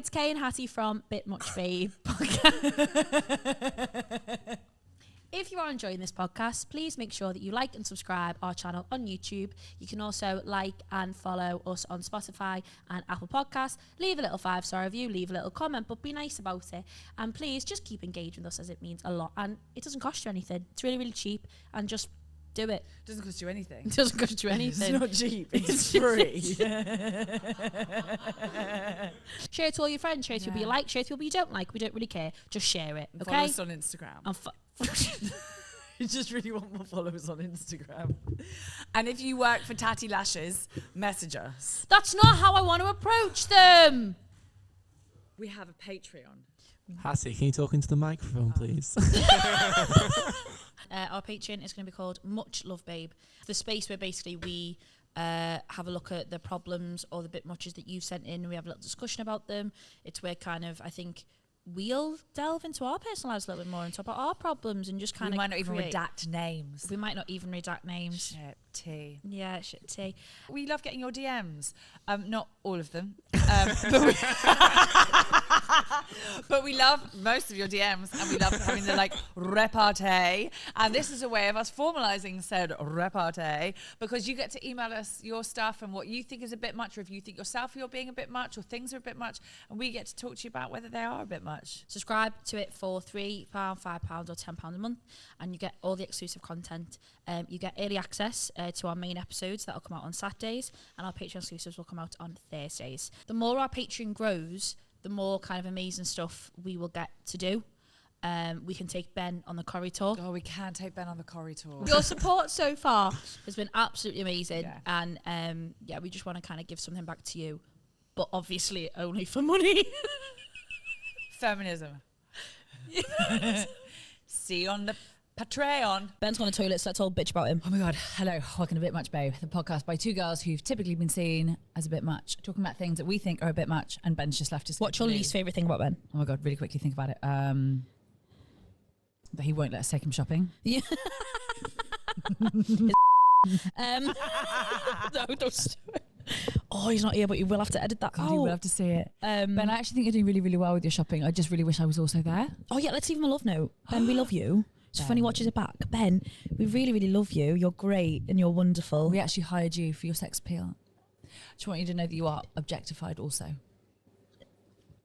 it's Kay and Hattie from Bit Much Babe. If you are enjoying this podcast, please make sure that you like and subscribe our channel on YouTube. You can also like and follow us on Spotify and Apple Podcasts. Leave a little 5-star review, leave a little comment, but be nice about it. And please just keep engaging with us, as it means a lot. And it doesn't cost you anything. It's really, really cheap. And just do it. It doesn't cost you anything. It doesn't cost you anything. It's not cheap. It's free. Share it to all your friends. Share it to people you like. Share it to people you don't like. We don't really care. Just share it. Okay? Follow us on Instagram. You just really want more followers on Instagram. And if you work for Tatty Lashes, message us. That's not how I want to approach them. We have a Patreon. Hattie, can you talk into the microphone, please? Our Patreon is going to be called Much Love Babe. The space where basically we have a look at the problems or the bit muches that you've sent in. We have a little discussion about them. It's where kind of, I think, we'll delve into our personal lives a little bit more and talk about our problems and just kind of We might not even redact names. We might not even redact names. Shit tea. Yeah, shit tea. We love getting your DMs. Not all of them. But we love most of your DMs, and we love having the repartee. And this is a way of us formalizing said repartee, because you get to email us your stuff and what you think is a bit much, or if you think yourself you're being a bit much, or things are a bit much, and we get to talk to you about whether they are a bit much. Subscribe to it for £3, £5 or £10 a month, and you get all the exclusive content. You get early access to our main episodes that'll come out on Saturdays, and our Patreon exclusives will come out on Thursdays. The more our Patreon grows, the more kind of amazing stuff we will get to do. We can take Ben on the corridor. Oh, we can take Ben on the corridor. Your support so far has been absolutely amazing. Yeah. And we just want to kind of give something back to you, but obviously only for money. Feminism. See you on the Patreon. Ben's gone to the toilet, so let's all bitch about him. Oh my God. Hello. Welcome to Bit Much Babe, the podcast by two girls who've typically been seen as a bit much, talking about things that we think are a bit much, and Ben's just left us. What's your least favourite thing about Ben? Oh my God, really quickly think about it. That he won't let us take him shopping. Yeah. No, don't. Oh, he's not here, but you will have to edit that. God, you will have to see it. Ben, I actually think you're doing really, really well with your shopping. I just really wish I was also there. Oh yeah, let's leave him a love note. Ben, we love you. It's funny, watches it back. Ben, we really, really love you. You're great and you're wonderful. We actually hired you for your sex appeal. I just want you to know that you are objectified also.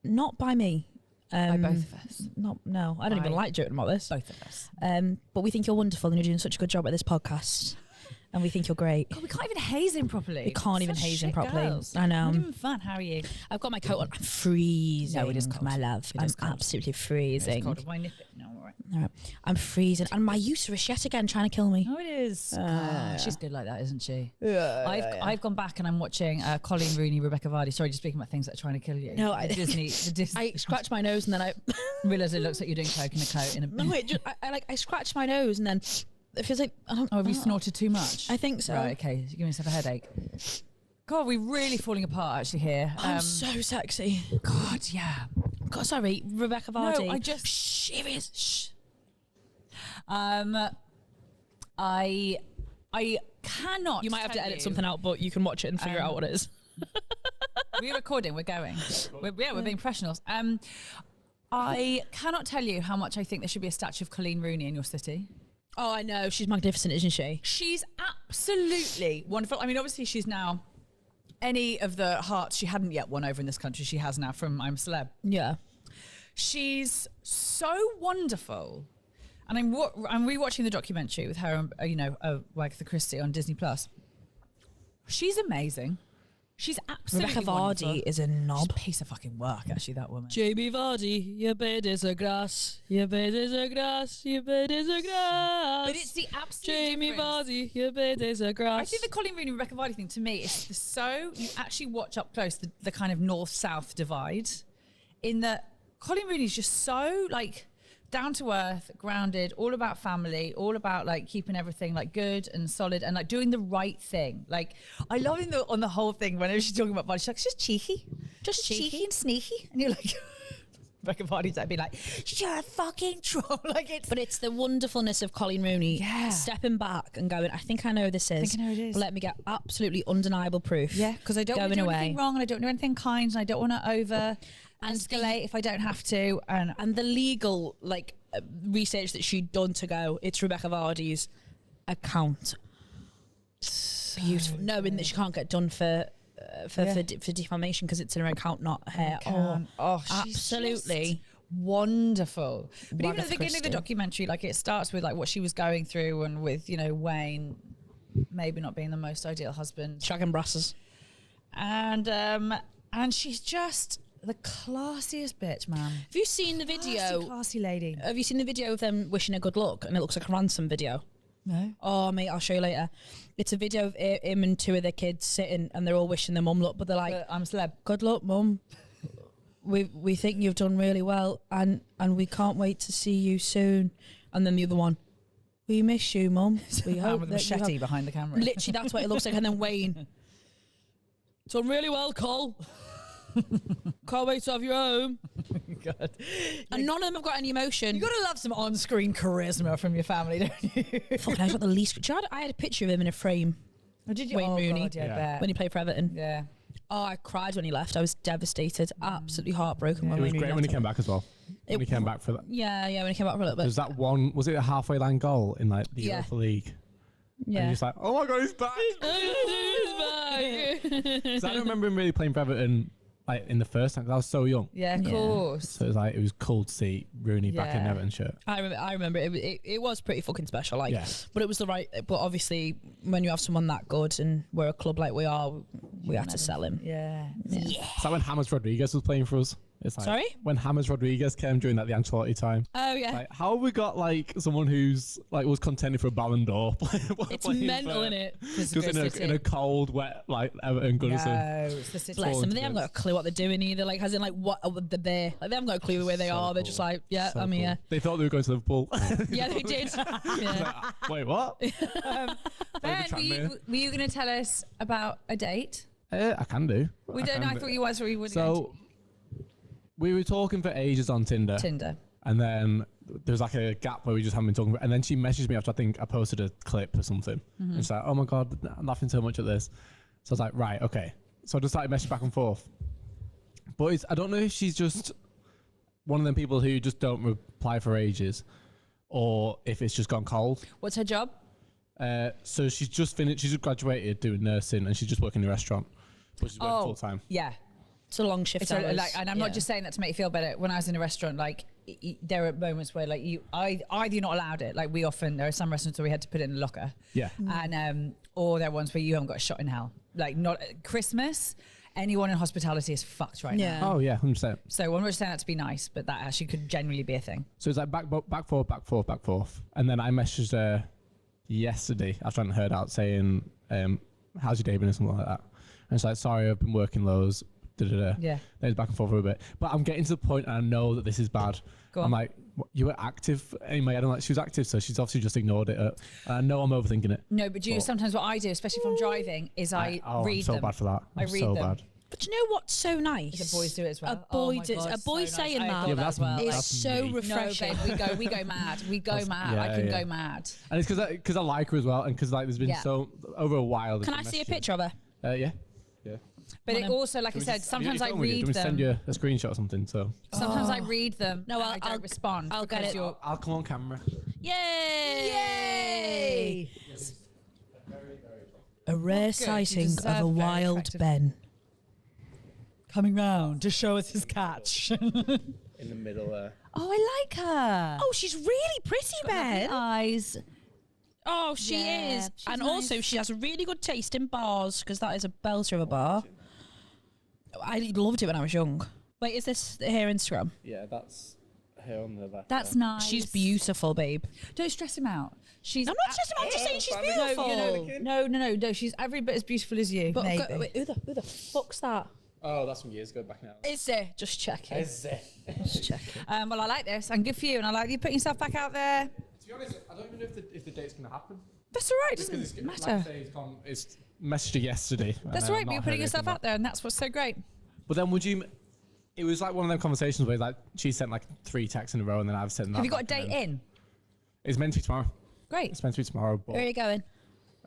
Not by me. By both of us. No, I don't even like joking about this. Both of us. But we think you're wonderful and you're doing such a good job at this podcast. And we think you're great. God, we can't even haze him properly. We can't even haze him properly. Girls. I know. Not even fun. How are you? I've got my coat on. I'm freezing. No, it is cold. My love. I'm absolutely freezing. It's cold. Why nip it? No, all right. All right. I'm freezing. And my uterus yet again trying to kill me. Oh, it is. God, she's good like that, isn't she? Yeah. I've gone back and I'm watching Colleen, Rooney, Rebekah, Vardy. Sorry, just speaking about things that are trying to kill you. No, I scratched my nose and then I realised it looks like you're doing coke in a coat. No, I scratched my nose and then it feels like have you snorted too much? I think so. Right, okay. You're giving yourself a headache. God, we're really falling apart actually here. I'm so sexy. God, yeah. God, sorry, Rebekah Vardy. No, I just serious. Shh. I cannot. You might have to edit something out, but you can watch it and figure out what it is. We're recording. We're going. We're being professionals. I cannot tell you how much I think there should be a statue of Colleen Rooney in your city. Oh, I know. She's magnificent, isn't she? She's absolutely wonderful. I mean, obviously, she's now any of the hearts she hadn't yet won over in this country, she has now from I'm a Celeb. Yeah. She's so wonderful. And I'm rewatching the documentary with her, Agatha Christie on Disney Plus. She's amazing. She's absolutely Rebekah wonderful. Vardy is a knob. She's a piece of fucking work, actually, that woman. Jamie Vardy, your bed is a grass, your bed is a grass, your bed is a grass. But it's the absolute Jamie difference. Vardy, your bed is a grass. I think the Colleen Rooney Rebekah Vardy thing to me is you actually watch up close the kind of north-south divide, in that Colleen Rooney is just so down to earth, grounded, all about family, all about keeping everything good and solid and doing the right thing. I love on the whole thing whenever she's talking about Vardy, she's like, it's just cheeky and sneaky, and you're like. Rebekah Vardy's be like, you're a fucking troll. But it's the wonderfulness of Colleen Rooney stepping back and going, I think I know who this is. I think I know who it is. But let me get absolutely undeniable proof. Yeah, because I don't want to do anything wrong and I don't do anything kind and I don't want to and escalate if I don't have to. And the legal research that she'd done to go, it's Rebekah Vardy's account. So beautiful, knowing that she can't get done for defamation because it's in her account, not her. She's Absolutely wonderful. But even at the beginning Christie. of the documentary, it starts with what she was going through, and with Wayne maybe not being the most ideal husband, shagging brasses, and she's just the classiest bitch, man. Have you seen the video? Classy lady. Have you seen the video of them wishing her good luck? And it looks like a ransom video. No. Oh, mate, I'll show you later. It's a video of him and two of their kids sitting, and they're all wishing their mum luck, but they're like, I'm a celeb. Good luck, mum. We think you've done really well, and we can't wait to see you soon. And then the other one, we miss you, mum. We hope with a that you machete have-" behind the camera. Literally, that's what it looks like. And then Wayne, done really well, Cole. Can't wait to have you home. God. And none of them have got any emotion. You gotta love some on-screen charisma from your family, don't you? Fucking, I've got the least. Do you know, I had a picture of him in a frame. Oh, did you? Wayne Rooney. God, yeah, I bet. When he played for Everton. Yeah. Oh, I cried when he left. I was devastated, absolutely heartbroken. It When was Wayne great Rooney when he left. came back as well. When he came back for that. Yeah, when he came back for a little bit. There's that one, was it a halfway line goal in the Yeah. Europa League? And Yeah. you're just like, oh my God, he's back. So I don't remember him really playing for Everton in the first time, 'cause I was so young. Yeah, of course. So it was it was cool to see Rooney back in Yeah. Everton shirt. I remember it was pretty fucking special, Yeah. but it was the right. But obviously, when you have someone that good and we're a club like we are, we had to sell him. Yeah. It's like when James Rodriguez was playing for us. It's like Sorry? when James Rodriguez came during the Ancelotti time. Oh yeah, Like, how have we got someone who's was contended for a Ballon d'Or? it's mental, isn't it? Just in a cold, wet Everton Goodison. No, it's the city. Bless them. They haven't got a clue what they're doing either. As in what they're there. They haven't got a clue where they So are. They're cool. just like, yeah, So I'm here. cool. They thought they were going to Liverpool. Yeah, they did. Yeah. Wait, what? Ben, were you going to tell us about a date? I can do. We don't know. I thought you was. We would. So we were talking for ages on Tinder. And then there was a gap where we just haven't been talking. And then she messaged me after I think I posted a clip or something. And she's like, oh my God, I'm laughing so much at this. So I was like, right, okay. So I just started messaging back and forth. But I don't know if she's just one of them people who just don't reply for ages or if it's just gone cold. What's her job? So she's just finished, she's just graduated doing nursing and she's just working in a restaurant. But she's working full time. Yeah. It's a long shift. And I'm not just saying that to make you feel better. When I was in a restaurant, there are moments where either you're not allowed it. There are some restaurants where we had to put it in a locker. Yeah. And or there are ones where you haven't got a shot in hell. Not Christmas. Anyone in hospitality is fucked right now. Oh yeah, 100%. So I'm not just saying that to be nice, but that actually could genuinely be a thing. So it's back forth. And then I messaged her yesterday after I hadn't heard out saying, how's your day been or something like that. And it's like, sorry, I've been working loads. Yeah. Then it's back and forth for a bit. But I'm getting to the point and I know that this is bad. I'm like, you were active in my head. I'm like, she was active, so she's obviously just ignored it. And I know I'm overthinking it. No, but sometimes what I do, especially if I'm driving, is I read them. I'm so bad for that. I read so them. bad. But you know what's so nice? The boys do it as well. A boy saying that. Yeah, but that's is so me. refreshing. No, babe, we go mad. We go mad. Yeah, I can yeah. go mad. And it's because I like her as well, and because there's been so over a while. Can I see a picture of her? Yeah. But it also, like I said, sometimes I read them. Send you a screenshot or something. So sometimes I read them. No, I don't respond. I'll get it. I'll come on camera. Yay! A rare sighting of deserve a very wild attractive- Ben. Coming round to show us his catch. In the middle there. Oh, I like her. Oh, she's really pretty, Ben. Eyes. Oh, she Yeah, is. she's And nice. also, she has a really good taste in bars, because that is a belter of a bar. I loved it when I was young. Wait, is this her Instagram? Yeah, that's her on the left. That's nice. She's beautiful, babe. Don't stress him out. I'm not stressing him out, I'm just saying she's beautiful. No. She's every bit as beautiful as you. But maybe. wait, who the fuck's that? Oh, that's from years ago back now. Is there? Just checking. Just checking. Well, I like this. And good for you. And I like you putting yourself back out there. To be honest, I don't even know if the date's going to happen. That's all right. Doesn't matter. Like I say, it's messaged her yesterday. That's all right. But you're putting yourself out there, and that's what's so great. But then it was like one of them conversations where she sent 3 texts in a row and then I've sent Have you got a date in? It's meant to be tomorrow. Great. It's meant to be tomorrow. But Where are you going?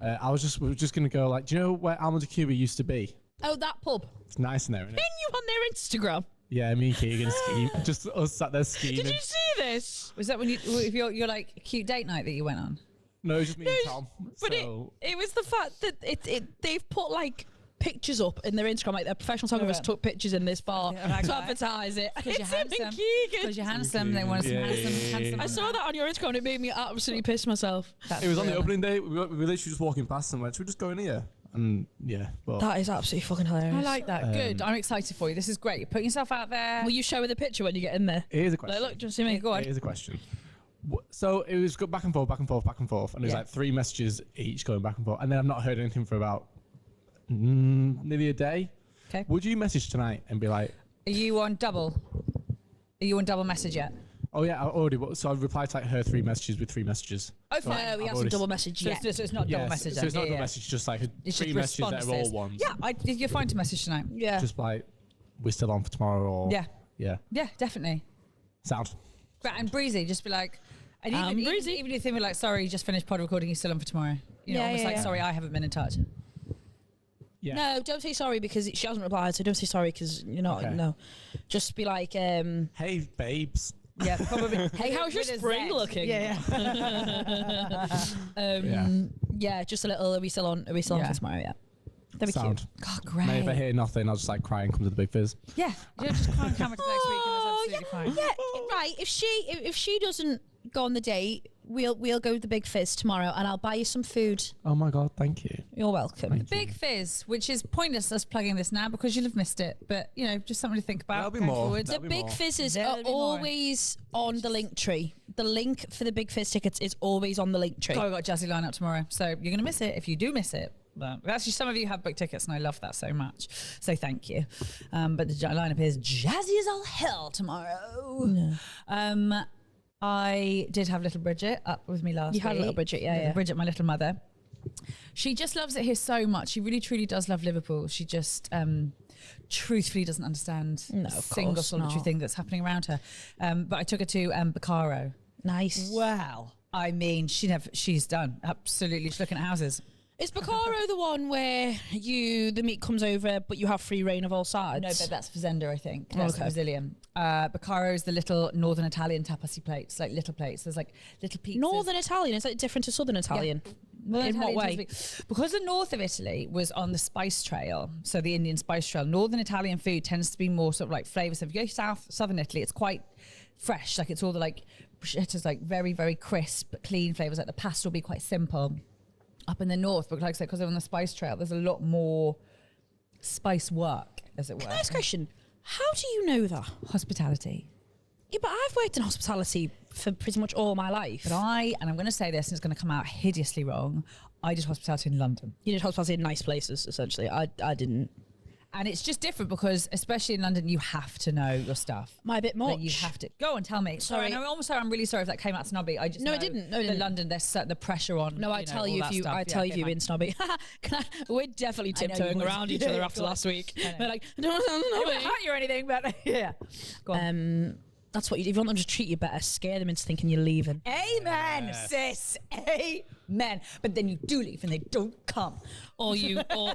we were just going to go do you know where Alma de Cuba used to be? Oh, that pub. It's nice in there, isn't it? Been you on their Instagram? Yeah, me and Keegan scheme. Just us sat there scheming. Did you see this? Was that when you're like a cute date night that you went on? No, it was just me and Tom. But So it was the fact that they've put like pictures up in their Instagram, like their professional photographers took pictures in this bar to advertise it. Because you're It's him and handsome. Keegan. Because you're handsome. They wanted some handsome. I saw that on your Instagram and it made me absolutely piss myself. it was on the opening day. We were literally just walking past and went, should we just go in here? And yeah, but That is absolutely fucking hilarious. I like that. Good. I'm excited for you. This is great. You're putting yourself out there. Will you show her the picture when you get in there? here's a question. Like, look, do you see me? Go on. Here's a question. So it was go back and forth, back and forth, back and forth, and it was Yeah. like 3 messages each going back and forth, and then I've not heard anything for about nearly a day. Okay. Would you message tonight and be like, Are you on double? Are you on double message yet? oh yeah, I already, so I've replied to like her 3 messages with 3 messages. Oh, So fine. No, he I've hasn't already- double messaged So yet. it's not double Yeah, message. so it's not then. double message, just like It's 3 just messages that are all responses. ones. Yeah, you're fine to message tonight. Yeah. Just like, we're still on for tomorrow or. Yeah. Yeah. Yeah, definitely. Sound. Right, and breezy, just be like, and even breezy. even if they were like, sorry, you just finished pod recording, you're still on for tomorrow. You know, Yeah, almost yeah, like, yeah. sorry, I haven't been in touch. Yeah. No, don't say sorry because she hasn't replied. So don't say sorry because you're not. Okay. No, just be like, Hey, babes. Yeah, probably. hey, how's your With a spring Z. looking? Yeah. Yeah, just a little. Are we still on? Are we still on Yeah. for tomorrow? Yeah, that'd be Sound. cute. God, great. And if I hear nothing, I'll just like cry and come to the big fizz. Yeah, you're just cry on camera to next week, and that's absolutely fine. Yeah, right. If she doesn't go on the date, we'll go to the Big Fizz tomorrow, and I'll buy you some food. Oh my God, thank you. You're welcome. Big Fizz, which is pointless us plugging this now because you'll have missed it, but you know, just something to think about. There'll be going more. forward. The There'll be Big more. Fizzes There'll are be more. always on the link tree. The link for the Big Fizz tickets is always on the link tree. Oh, we've got a jazzy lineup tomorrow, so you're going to miss it if you do miss it. But actually, some of you have booked tickets, and I love that so much. So thank you. But the lineup is jazzy as all hell tomorrow. I did have little Bridget up with me last week. You had little Bridget, yeah, Little yeah. Bridget, my little mother. She just loves it here so much. She really, truly does love Liverpool. She just truthfully doesn't understand No, a of single course solitary not. thing that's happening around her. But I took her to Bacaro. Nice. Well, I mean, she's done. Absolutely. She's looking at houses. Is Bacaro the one where the meat comes over, but you have free reign of all sides? No, but that's Fazenda, I think. That's the Okay. Brazilian. Bacaro is the little northern Italian tapasy plates, like little plates. There's like little pizzas. Northern Italian, is that different to Southern Italian? Northern In what Italian way? tends to be- Because the north of Italy was on the spice trail, so the Indian spice trail, northern Italian food tends to be more sort of like flavours. So if you go southern Italy, it's quite fresh. Like it's all the like, it's like very, very crisp, clean flavours. Like the pasta will be quite simple. Up in the north, but like I said, because they're on the spice trail, there's a lot more spice work, as it were. Nice question. How do you know that? Hospitality. Yeah, but I've worked in hospitality for pretty much all my life. But and I'm going to say this, and it's going to come out hideously wrong, I did hospitality in London. You did hospitality in nice places, essentially. I didn't. And it's just different because, especially in London, you have to know your stuff. My bit much. Like you have to go and tell me. Sorry. Sorry, I'm really sorry if that came out snobby. I just No, know it didn't. No, it that didn't. London, there's the pressure on. No, I tell you if you. I tell you if you've been snobby. We're definitely I know you tiptoeing would. around each Yeah, other of after course. last week. I know. We're like, I don't want to sound I don't snobby. hurt you or anything, but yeah. Go on. That's what you do. If you want them to treat you better, scare them into thinking you're leaving. Amen, sis. Amen. But then you do leave and they don't come. Or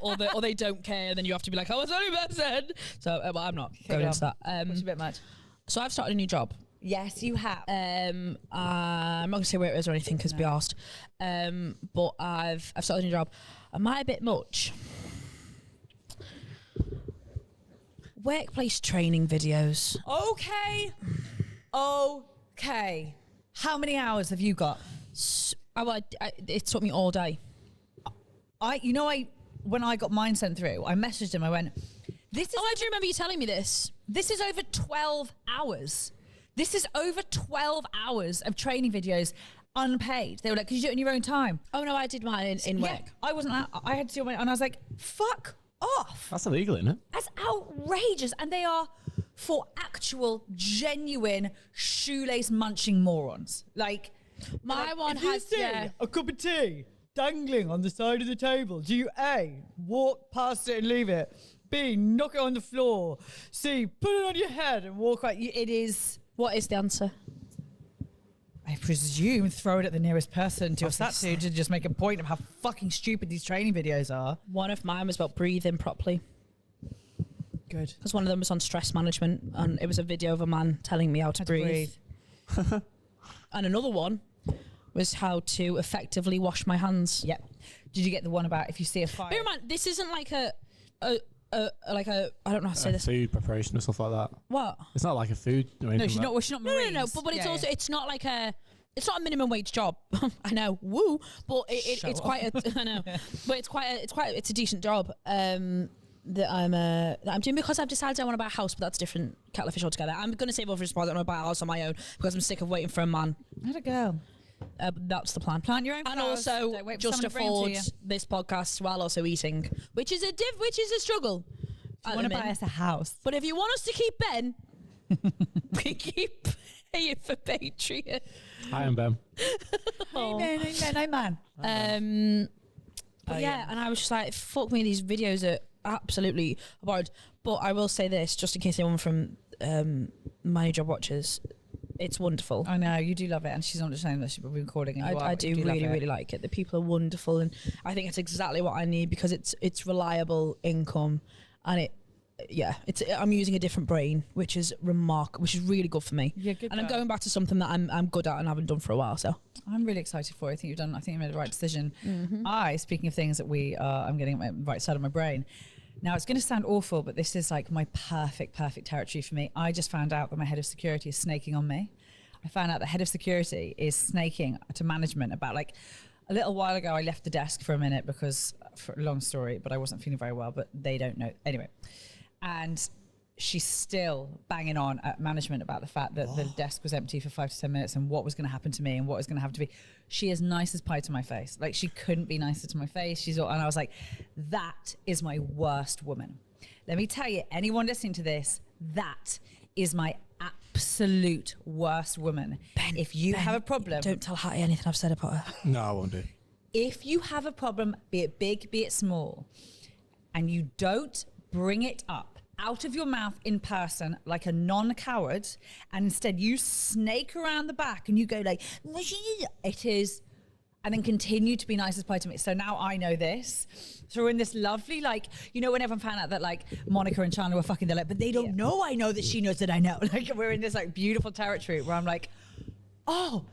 or they don't care, and then you have to be like, oh, it's only person. So well, I'm not going into that. It's a bit much. So I've started a new job. Yes, you have. I'm not gonna say where it is or anything because be asked. But I've started a new job. Am I a bit much? Workplace training videos. Okay. How many hours have you got? It took me all day. When I got mine sent through, I messaged him. I went, "This is I do remember you telling me this. this is over 12 hours. This is over 12 hours of training videos, unpaid." They were like, "Because you do it in your own time." Oh no, I did mine in Yeah, work. I wasn't. I had to do it, and I was like, "Fuck off." That's illegal, isn't it? That's outrageous. And they are for actual, genuine, shoelace munching morons. Like, My one has a cup of tea dangling on the side of the table. Do you A, walk past it and leave it? B, knock it on the floor? C, put it on your head and walk right? It is, What is the answer? I presume, throw it at the nearest person to sat to just make a point of how fucking stupid these training videos are. One of mine was about breathing properly. Good. Because one of them was on stress management, and it was a video of a man telling me how to breathe. And another one was how to effectively wash my hands. Yep. Did you get the one about if you see a fire? Bear in mind, this isn't like a I don't know how to say this. Food preparation and stuff like that. What? It's not like a food or anything. No, she's like not. No. But it's also it's not like a. It's not a minimum wage job. I know, woo, but it's quite a. I know, but it's a decent job that I'm doing because I've decided I want to buy a house, but that's different kettle of fish altogether. I'm going to save over responsibility. I want to buy a house on my own because I'm sick of waiting for a man. How'd it go? That's the plan. Plant your own and flowers. also Don't wait for just someone to bring 'em to afford you. this podcast while also eating, which is a struggle. I want to buy us a house. But if you want us to keep Ben, we keep paying for Patreon. I am Ben. Amen. But yeah, and I was just like, fuck me, these videos are absolutely abhorrent. But I will say this, just in case anyone from my new job watches, it's wonderful. I know, you do love it, and she's not just saying that she's been recording. And I do really like it. The people are wonderful, and I think it's exactly what I need because it's reliable income, and I'm using a different brain, which is which is really good for me. Yeah, good. And I'm going back to something that I'm good at and haven't done for a while. So I'm really excited for it. I think you made the right decision. Speaking of things that I'm getting my right side of my brain. Now it's going to sound awful, but this is like my perfect territory for me. I just found out that my head of security is snaking on me. I found out the head of security is snaking to management about like a little while ago. I left the desk for a minute because, for a long story, but I wasn't feeling very well, but they don't know. Anyway. And she's still banging on at management about the fact that the desk was empty for 5 to 10 minutes and what was going to happen to me and what was going to have to be. She is nice as pie to my face. Like, she couldn't be nicer to my face. And I was like, that is my worst woman. Let me tell you, anyone listening to this, that is my absolute worst woman. Ben, if you have a problem, don't tell Hattie anything I've said about her. No, I won't do. If you have a problem, be it big, be it small, and you don't bring it up out of your mouth in person like a non-coward, and instead you snake around the back and you go like, it is, and then continue to be nice as pie to me. So now I know this. So we're in this lovely, like, you know, when everyone found out that like Monica and Chandler were fucking, they're like, but they don't know I know that she knows that I know. Like, we're in this like beautiful territory where I'm like, oh,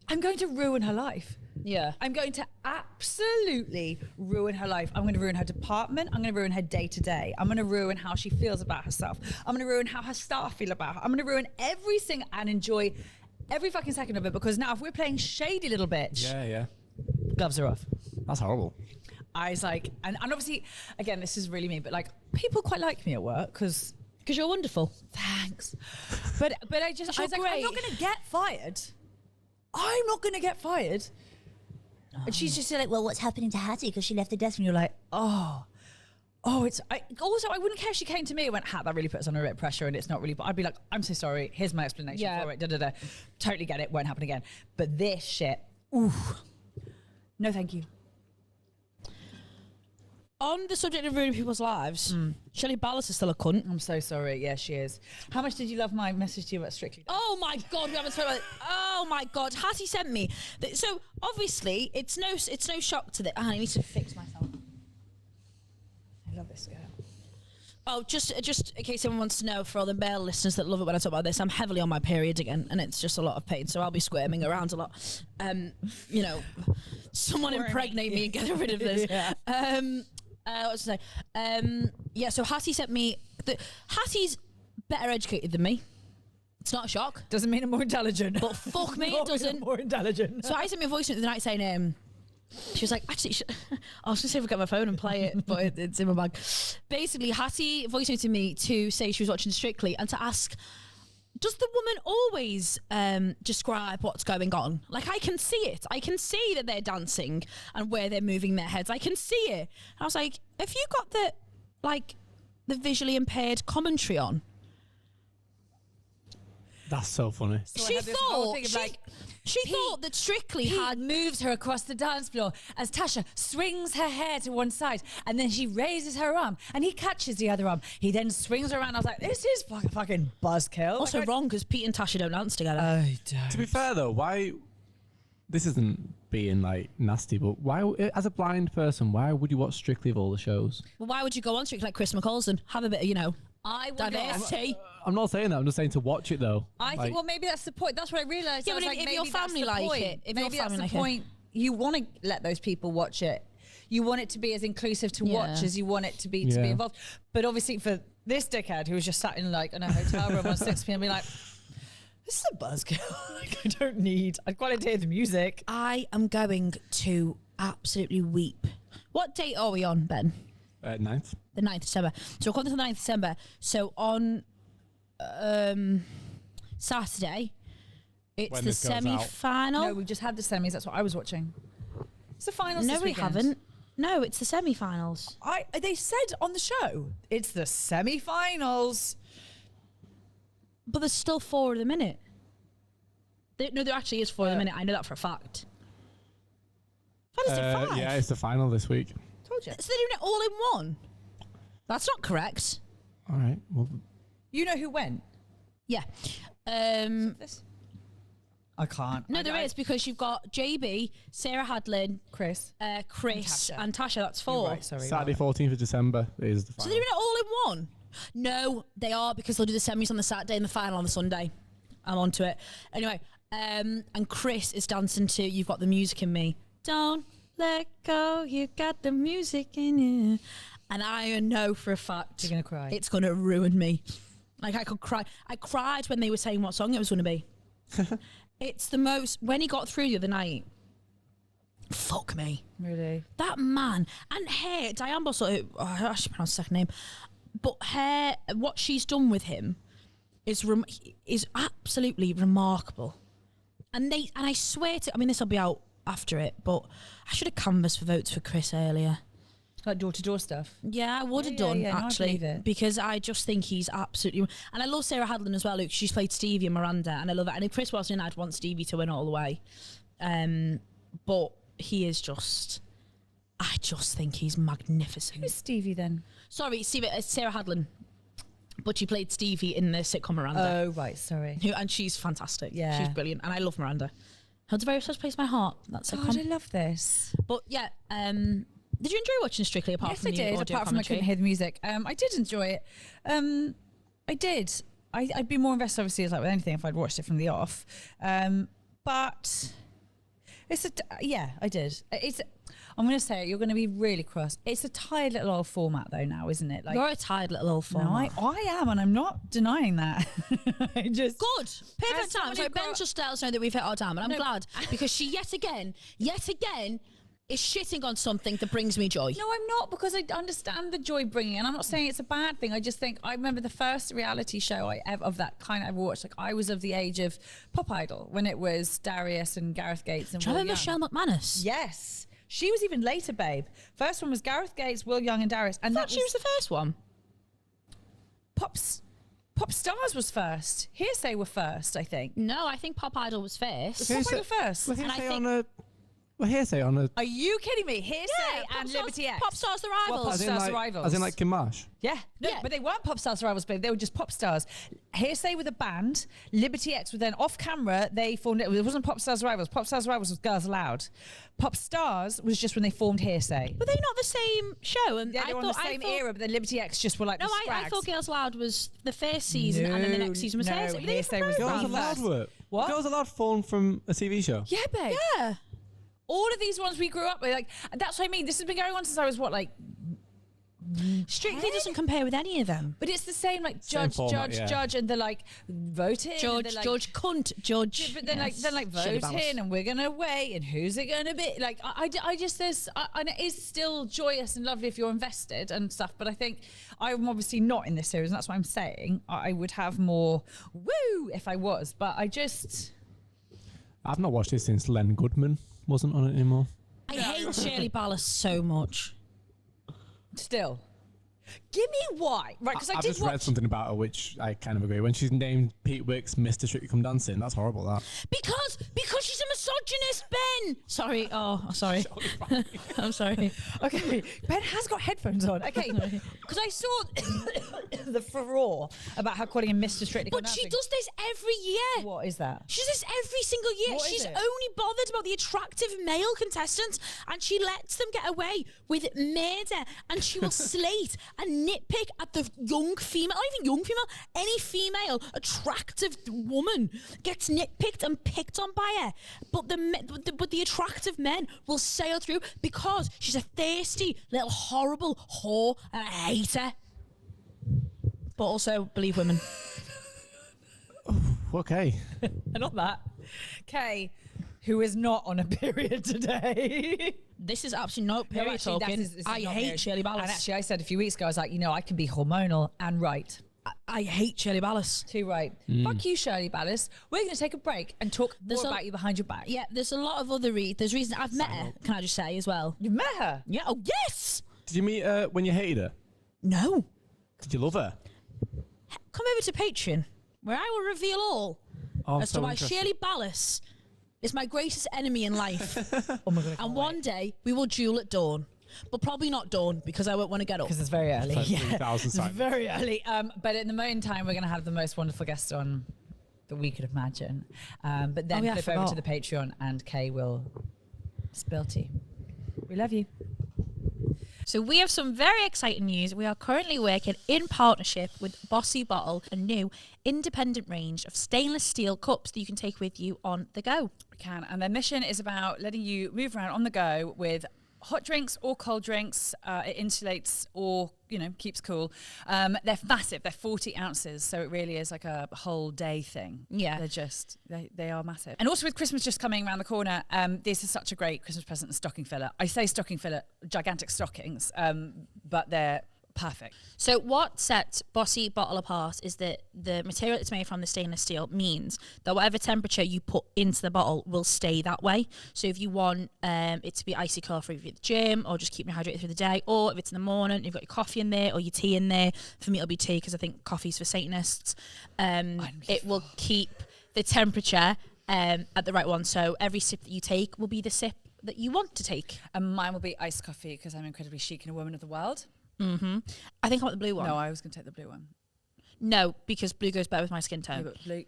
I'm going to ruin her life. Yeah. I'm going to absolutely ruin her life. I'm going to ruin her department. I'm going to ruin her day to day. I'm going to ruin how she feels about herself. I'm going to ruin how her staff feel about her. I'm going to ruin everything and enjoy every fucking second of it, because now if we're playing shady little bitch, Yeah. gloves are off. That's horrible. I was like, and obviously, again, this is really me, but like, people quite like me at work because you're wonderful. Thanks. But I was like, I'm great. not going to get fired. I'm not going to get fired. And she's just like, well, what's happening to Hattie? Because she left the desk, and you're like, I wouldn't care if she came to me and went, that really puts on a bit of pressure and it's not really, but I'd be like, I'm so sorry. Here's my explanation for it. Totally get it. Won't happen again. But this shit, no, thank you. On the subject of ruining people's lives, Shirley Ballas is still a cunt. I'm so sorry. Yeah, she is. How much did you love my message to you about Strictly? Oh my God, we haven't spoken about it. Oh my God, Hattie sent me. So obviously, it's no shock to the. I need to fix myself. I love this girl. Oh, just in case anyone wants to know, for all the male listeners that love it when I talk about this, I'm heavily on my period again, and it's just a lot of pain, so I'll be squirming around a lot. You know, someone impregnate me and get rid of this. Yeah. What was I say? Yeah, so Hattie sent me. Hattie's better educated than me. It's not a shock. Doesn't mean I'm more intelligent. But fuck me, it doesn't. More intelligent. So I sent me a voice note the other night saying, she was like, actually, I was going to see if I get my phone and play it, but it's in my bag. Basically, Hattie voice noted me to say she was watching Strictly and to ask, does the woman always describe what's going on? Like, I can see it. I can see that they're dancing and where they're moving their heads. I can see it. And I was like, have you got the visually impaired commentary on? That's so funny. So She thought that Strictly had moves her across the dance floor as Tasha swings her hair to one side, and then she raises her arm and he catches the other arm. He then swings her around. I was like, this is fucking buzzkill. Also wrong, because Pete and Tasha don't dance together. I don't. To be fair though, why? This isn't being like nasty, but why, as a blind person, why would you watch Strictly of all the shows? Well, why would you go on Strictly like Chris McCausland? Have a bit of, I wonder. Diversity. I'm not saying that. I'm just saying to watch it though. I think, well, maybe that's the point. That's what I realised. Yeah, I was but like, if maybe your that's family the like point. it, if maybe your that's family the like it. point. You want to let those people watch it. You want it to be as inclusive to watch as you want it to be involved. But obviously for this dickhead who was just sat in like in a hotel room on 6 p.m. be like, this is a buzzkill. Like, I'd quite like to hear the music. I am going to absolutely weep. What date are we on, Ben? 9th. The 9th of December. So we're coming to the 9th of December. So on Saturday, it's When the this goes out. semi-final. No, we've just had the semis. That's what I was watching. It's the finals. No, this we weekend. haven't. No, it's the semi-finals. They said on the show it's the semi-finals. But there's still 4 at the minute. No, there actually is 4 at the minute. I know that for a fact. What is it, 5? Yeah, it's the final this week. Told you. So they're doing it all in one? That's not correct. All right. Well, You know who went? Yeah. This. I can't. No, there is, because you've got JB, Sarah Hadlin, Chris. Chris, And and Tasha. That's You're 4. right, sorry. Saturday, 14th of December is the So final. they're doing it all in one? No, they are, because they'll do the semis on the Saturday and the final on the Sunday. I'm onto it. Anyway, and Chris is dancing to You've Got the Music in Me. Don't let go, you got the music in you. And I know for a fact You're going to cry. it's going to ruin me. Like, I could cry. I cried when they were saying what song it was going to be. It's the most... When he got through the other night, fuck me. Really? That man. And her, Diane Bossi, I should pronounce her second name, but her, what she's done with him is absolutely remarkable. And I swear to... I mean, this will be out after it, but I should have canvassed for votes for Chris earlier. Like door-to-door stuff? Yeah, I would have done, no, I actually, believe it. because I just think he's absolutely... And I love Sarah Hadlin as well, Luke. She's played Stevie and Miranda, and I love it. And if Chris wasn't in, I'd want Stevie to win all the way. But he is just... I just think he's magnificent. Who's Stevie then? Sorry, Stevie, Sarah Hadlin. But she played Stevie in the sitcom Miranda. Oh, right, sorry. And she's fantastic. Yeah. She's brilliant. And I love Miranda. Held a very special place in my heart. That's a God, I love this. But yeah, did you enjoy watching Strictly apart Yes, from I the did, audio apart from I commentary? couldn't hear the music. I did enjoy it. I did. I'd be more invested, obviously, as like with anything, if I'd watched it from the off. But it's I did. I'm going to say it, you're going to be really cross. It's a tired little old format though now, isn't it? Like, You're a tired little old format. no, I am, and I'm not denying that. I just Good. Perfect As time. someone So who Ben grew- just let us know that we've hit our time, and I'm No. glad, because she yet again is shitting on something that brings me joy. No, I'm not, because I understand the joy bringing, and I'm not saying it's a bad thing. I just think I remember the first reality show I ever of that kind I ever watched. Like, I was of the age of Pop Idol when it was Darius and Gareth Gates and Do you Will remember Young. Michelle McManus? Yes, she was even later, babe. First one was Gareth Gates, Will Young, and Darius, and I thought that she was the first one. Pop Stars was first. Hearsay were first, I think. No, I think Pop Idol was first. Pop Idol first. Well, And I hearsay think- on a... Well, hearsay on a... Are you kidding me? Hearsay Pop and Stars- Liberty X. Pop Stars The Well, Rivals. Pop As in, Stars like, Rivals. as in like Kim Marsh. Yeah, no, Yeah. but they weren't Pop Stars Rivals, babe. They were just pop stars. Hearsay with a band. Liberty X were then off camera. They formed it. It wasn't Pop Stars Rivals. Pop Stars Rivals was Girls Aloud. Pop Stars was just when they formed Hearsay. Were they not the same show? And Yeah, they were on the same era, but then Liberty X just were like No, the I Scrags. thought Girls Aloud was the first season, and then the next season was No, Hearsay. Were they Hearsay different was Girls the programs? Aloud were. What? Girls Aloud formed from a TV show. Yeah, babe. Yeah. All of these ones we grew up with, like, that's what I mean. This has been going on since I was, what, like... Strictly doesn't compare with any of them. But it's the same, like, Same judge, format, judge, yeah. judge, and they're like, voting. and Judge, they're like, judge, cunt, judge. But then, Yes. like Shirley Ballas. voting, and we're gonna wait, and who's it gonna be? Like, I just and it is still joyous and lovely if you're invested and stuff. But I think I'm obviously not in this series, and that's what I'm saying. I would have more woo if I was, but I just I've not watched it since Len Goodman wasn't on it anymore. I hate Shirley Ballas so much. still. Give me why, right? Because I I've did just watch. read something about her which I kind of agree. When she's named Pete Wicks Mr. Strictly Come Dancing, that's horrible. That Because she's a androgynous Ben. Sorry. Oh, sorry. I'm sorry. Okay, Ben has got headphones on. Okay, because I saw the furore about how calling him Mr. Strictly. But she does this every year. What is that? She does this every single year. What is She's it? only bothered about the attractive male contestants, and she lets them get away with murder. And she will slate and nitpick at the young female, not even young female, any female attractive woman gets nitpicked and picked on by her. But the attractive men will sail through because she's a thirsty little horrible whore, and I hate her. But also believe women. Okay. And on that, Kay, who is not on a period today. This is absolutely not period actually, talking. this is I not hate period. Shirley Ballas. And actually, I said a few weeks ago, I was like, I can be hormonal and right. I hate Shirley Ballas. Too right. Fuck you, Shirley Ballas. We're going to take a break and talk more about you behind your back. Yeah, there's a lot of other there's reasons. I've met her, can I just say, as well. You've met her? Yeah, oh yes! Did you meet her when you hated her? No. Did you love her? Come over to Patreon, where I will reveal all Oh, as to why Shirley Ballas is my greatest enemy in life. Oh my God. And one day, we will duel at dawn. But probably not dawn, because I won't want to get up. Because it's very early. Like 3,000 It's signs. very early. But in the meantime, we're going to have the most wonderful guest on that we could imagine. But then I flip over to forgot. the Patreon and Kay will spill tea. We love you. So we have some very exciting news. We are currently working in partnership with Bossi Bottle, a new independent range of stainless steel cups that you can take with you on the go. We can. And their mission is about letting you move around on the go with hot drinks or cold drinks. It insulates or, keeps cool. They're massive. They're 40 ounces. So it really is like a whole day thing. Yeah. They are massive. And also with Christmas just coming around the corner, this is such a great Christmas present and stocking filler. I say stocking filler, gigantic stockings, but they're perfect. So what sets Bossi Bottle apart is that the material it's made from, the stainless steel, means that whatever temperature you put into the bottle will stay that way. So if you want it to be icy cold for you at the gym, or just keep me hydrated through the day, or if it's in the morning, you've got your coffee in there or your tea in there. For me, it'll be tea because I think coffee's for Satanists. It will keep the temperature at the right one. So every sip that you take will be the sip that you want to take. And mine will be iced coffee because I'm incredibly chic and a woman of the world. Mm-hmm. I think I want the blue one. No, I was going to take the blue one. No, because blue goes better with my skin Yeah, tone. but blue,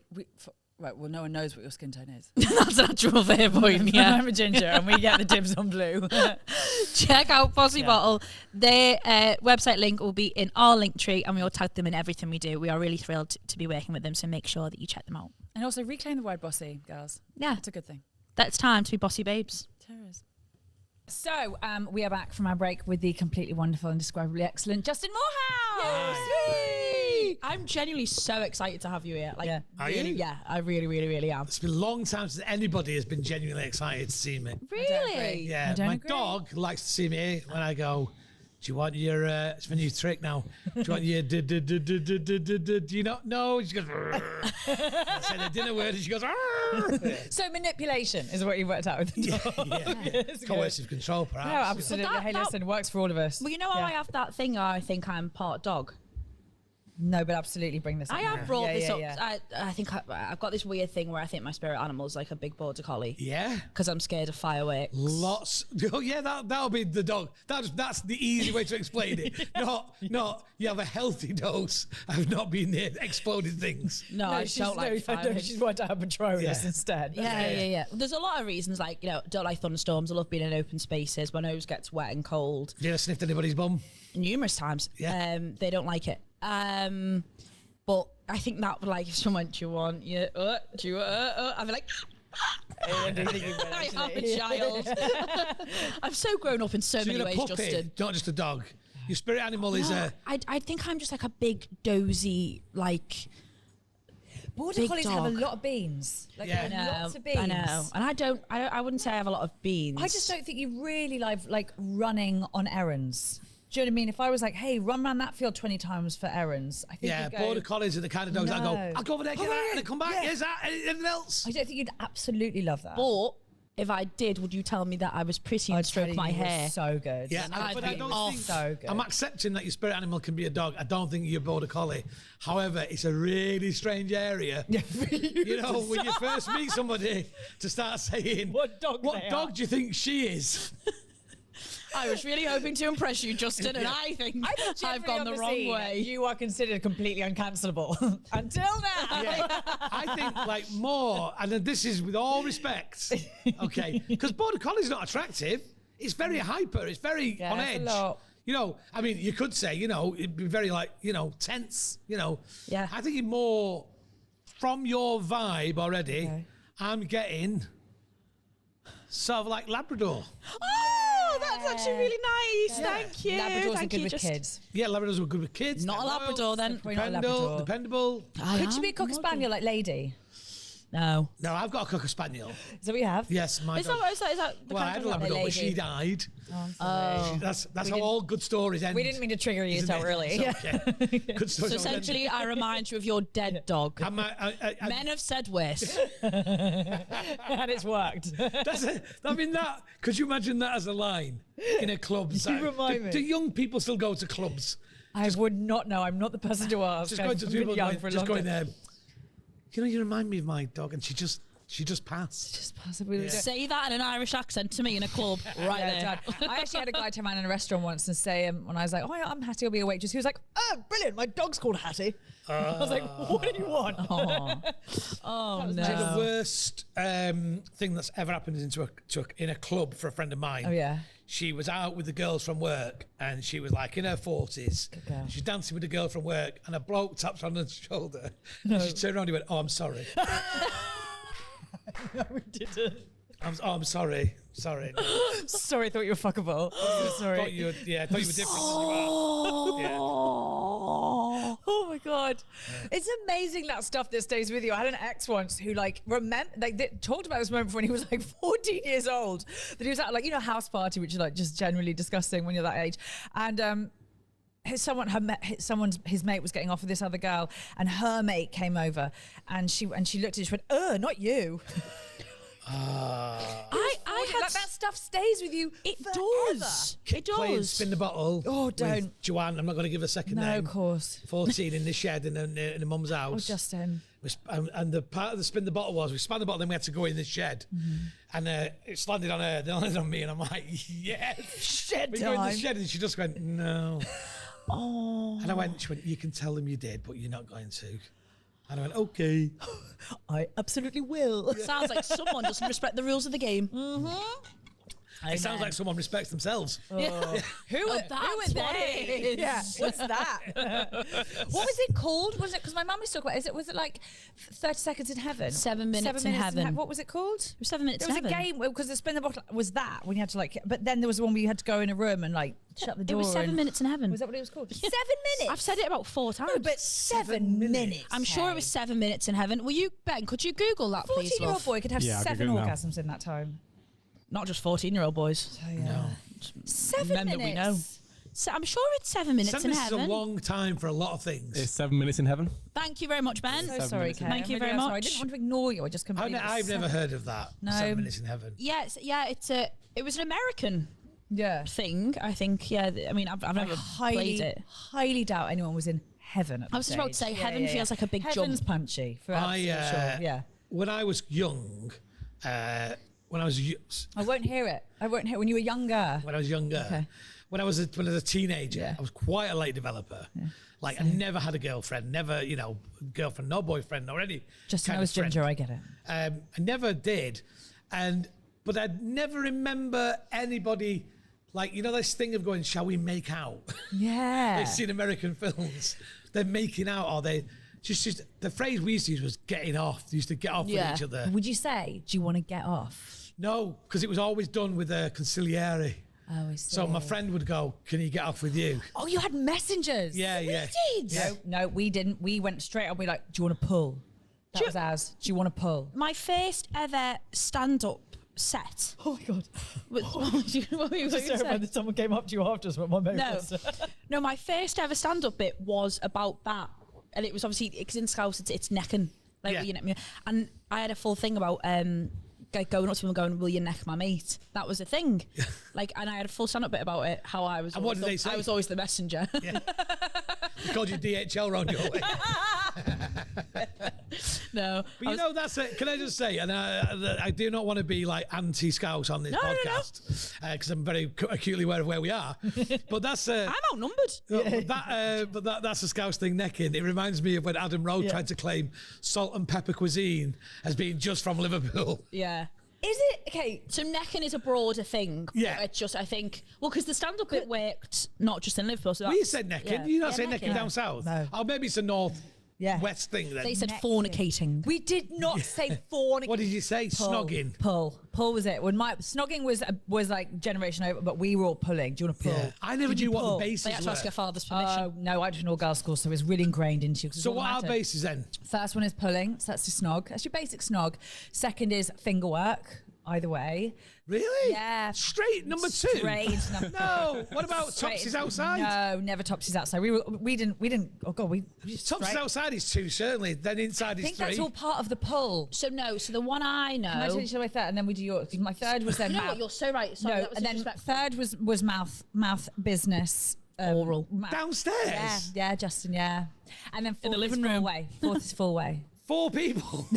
right, well, no one knows what your skin tone is. That's an actual fair point, yeah. I'm a ginger and we get the dibs on blue. Check out Bossi Yeah. Bottle. Their website link will be in our link tree, and we will tag them in everything we do. We are really thrilled to be working with them, so make sure that you check them out. And also reclaim the word bossy, girls. Yeah, It's a good thing. that's time to be bossy babes. Terrors. So we are back from our break with the completely wonderful and indescribably excellent Justin Moorhouse. Yay! I'm genuinely so excited to have you here. Like, Yeah. Are you? Yeah, I really, really, really am. It's been a long time since anybody has been genuinely excited to see me. Really? Yeah, I don't my agree. dog likes to see me when I go, do you want your, it's my new trick now. Do you want your, do you not know? She goes, I said the dinner word and she goes, So manipulation is what you worked out with the dog. yeah. Coercive control, No, perhaps. absolutely. But Hey, that- listen, works for all of us. Well, you know how Yeah. I have that thing where I think I'm part dog? No, but absolutely bring this up. I have brought Yeah, this yeah, up. yeah. I think I've got this weird thing where I think my spirit animal is like a big border collie Yeah. because I'm scared of fireworks. Lots. Oh, yeah, that'll be the dog. That's the easy way to explain it. Not you have a healthy dose of not being near exploded things. No, I don't like fireworks. she's wanted to have Patronus Yeah. instead. Yeah. There's a lot of reasons, like, don't like thunderstorms. I love being in open spaces. My nose gets wet and cold Have you ever sniffed anybody's bum? numerous times. Yeah. They don't like it. But I think that, like, if someone, do you want your, I'd be like, I am a child. I'm so grown up in so So many you're a ways, puppy, Justin. not just a dog. Your spirit animal is a... I think I'm just like a big dozy, like, Border Big collies have a dog. lot of beans. Like, Yeah. they have lots of beans. I know. And I wouldn't say I have a lot of beans. I just don't think you really like running on errands. Do you know what I mean? If I was like, hey, run around that field 20 times for errands, I think Yeah, you'd go, border collies are the kind of dogs that go, No. I'll go over there, get Oh, that, yeah, and then come back. yeah. Is that anything else? I don't think you'd absolutely love that. But if I did, would you tell me that I was pretty and stroke my hair? So good. Yeah, but I don't think so good. I'm accepting that your spirit animal can be a dog. I don't think you're border collie. However, it's a really strange area. You know, when you first meet somebody to start saying, What dog do you think she is? I was really hoping to impress you, Justin, and I think I've gone the wrong way. You are considered completely uncancelable until now. Yeah, I think like more, and then this is with all respect, okay, because border collie's not attractive. It's very hyper. It's very on edge. You know, I mean, you could say, you know, it'd be very like, you know, tense. You know, Yeah. I think you're more from your vibe already. Okay. I'm getting sort of like Labrador. Oh, that's actually really nice. Yeah. Thank you. Labradors Thank are you. good with kids. Yeah, Labradors were good with kids. Not a They were. Labrador then. Probably not a Labrador. Dependable. Could you be a Cocker Spaniel like Lady? No. No, I've got a Cocker Spaniel. Is that what you have? Yes, my Is dog. that the Well, I kind had of a like Labrador, but lady? she died. Oh. That's how all good stories end. We didn't mean to trigger you isn't so it? early. It's okay. Good So stories. essentially, I remind you of your dead dog. Men have said worse. And it's worked. That's it. I mean, that. Could you imagine that as a line in a club? You remind me. Do young people still go to clubs? I would not know. I'm not the person to ask. Just going to I've been people, young for a just long going time. there. You know, you remind me of my dog, and she just passed. Just possibly. Say that in an Irish accent to me in a club, right Yeah, there. Dad. I actually had a guy turn around in a restaurant once and say, when I was like, "Oh, I'm Hattie, I'll be a waitress." He was like, Oh, brilliant. My dog's called Hattie. I was like, what do you want? Oh Do you know no. the worst thing that's ever happened in a club for a friend of mine? "Oh yeah." She was out with the girls from work, and she was like in her 40s. girl. She's dancing with a girl from work, and a bloke tapped her on the shoulder. And she turned around and he went, "Oh, I'm sorry." No, we didn't. I'm sorry. Sorry. Sorry, I thought you were fuckable. Sorry. Thought you were different than you are. Yeah. Oh my god, it's amazing that stuff that stays with you. I had an ex once who like talked about this moment when he was like 14 years old. That he was at like house party, which is like just generally disgusting when you're that age, and his mate was getting off with this other girl, and her mate came over, and she looked at him, she went, not you." I had Like, that stuff stays with you. It forever. does. Keep It playing does. Spin the Bottle. Oh, with don't. Joanne, I'm not going to give a second No, name. of course. 14 in the shed in a mum's Oh, house. Justin. And the part of the Spin the Bottle was we spun the bottle, then we had to go in the shed, and it landed on her, then landed on me, and I'm like, yes, Shed we go in the time. shed, and she just went, no. Oh. And she went, you can tell them you did, but you're not going to. And I went, okay. I absolutely will. Sounds like someone doesn't respect the rules of the game. It sounds like someone respects themselves. Who are That's what it they? is. Yeah, what's that? What was it called? Was it because my mum was talking about? Was it like 30 Seconds in Heaven? 7 minutes in heaven. What was it called? It was 7 minutes There in was a heaven. game because the Spin the Bottle was that when you had to like, but then there was one where you had to go in a room and like shut the It door. was 7 and- minutes in heaven. Was that what it was called? 7 minutes. I've said it about 4 times. No, but 7 minutes. I'm sure it was 7 minutes in heaven. Will you, Ben? Could you Google that, please, 14-year-old love? boy could have Yeah, I'll 7 Google it now. orgasms in that time. Not just 14-year-old boys. No. 7 Men that minutes. we know. So I'm sure it's 7 minutes 7 in minutes is a heaven. long time for a lot of things. It's 7 minutes in heaven. Thank you very much, Ben. So 7 sorry, minutes. Kay. Thank you I'm very really sorry. I much. didn't want to ignore you. I just completely. I've never heard of that. No. 7 minutes in heaven. Yes, it was an American Yeah. thing, I think. Yeah, I mean, I've never played it. Highly doubt anyone was in heaven. At I was just about to say, heaven feels like a big Heaven's jump. punchy. For absolute sure. Yeah. When I was young, I won't hear it. When you were younger. was younger, Okay. when I was a teenager, Yeah. I was quite a late developer. Like I never had a girlfriend, never girlfriend, no boyfriend, or any. Justin, kind I was of friend. ginger. I get it. I never did, but I'd never remember anybody like this thing of going, shall we make out? Yeah. They've seen American films. They're making out, or they just the phrase we used to use was getting off. They used to get off Yeah. with each other. Would you say, do you want to get off? No, because it was always done with a conciliare. Oh, I see. So my friend would go, can he get off with you? Oh, you had messengers. Yeah, yeah. Did. Yeah. No, we didn't. We went straight up. We like, do you want to pull? That was ours. Do you want to pull? My first ever stand-up set. Oh my God. What were you Just saying? terrified that someone came up to you after us. But my mate No, was, no. My first ever stand-up bit was about that, and it was obviously because in Scouse it's necking, like Yeah. and I had a full thing about going up to them and going, will you neck my mate? That was a thing. Like, and I had a full stand-up bit about it, how I was. And what did they say? I was always the messenger. Yeah. They called you DHL round your way. No. But you know, that's it. Can I just say, and I do not want to be like anti-Scouse on this podcast, because I'm very acutely aware of where we are. But that's... I'm outnumbered. But that's a Scouse thing, necking. It reminds me of when Adam Rowe tried to claim salt and pepper cuisine as being just from Liverpool. Yeah. Is it okay? So necking is a broader thing. Yeah. It's just, I think, well, because the stand-up bit worked not just in Liverpool. So Well, you said necking. Yeah. You not Yeah, say necking down south? No. Oh, maybe it's a north-west thing then. They said Necking. fornicating. We did not say fornicating. What did you say? Snogging. Pull was it? When my snogging was like generation over, but we were all pulling. Do you want to pull? Yeah. I never Did you knew what pull? the bases They had to were. ask your father's permission. No, I went to an all-girls school, so it was really ingrained into you. 'cause So it what are mattered. bases then? First one is pulling, so that's your snog. That's your basic snog. Second is finger work, either way. Really? Yeah. Straight number 2? Straight number No. What about Straight- topsies outside? No, never topsies outside. We didn't. Oh God, we Topsies straight. outside is 2, certainly. Then inside I is think 3. that's all part of the pull. So no, so the one I know. Can I tell you my third, and then we do yours? My third was then You know mouth. what? You're so right. Sorry, No, that was and then disrespectful. third was mouth business. Oral. Downstairs? Yeah, Justin, yeah. And then fourth the living is full room. way. Fourth is full way. 4 people.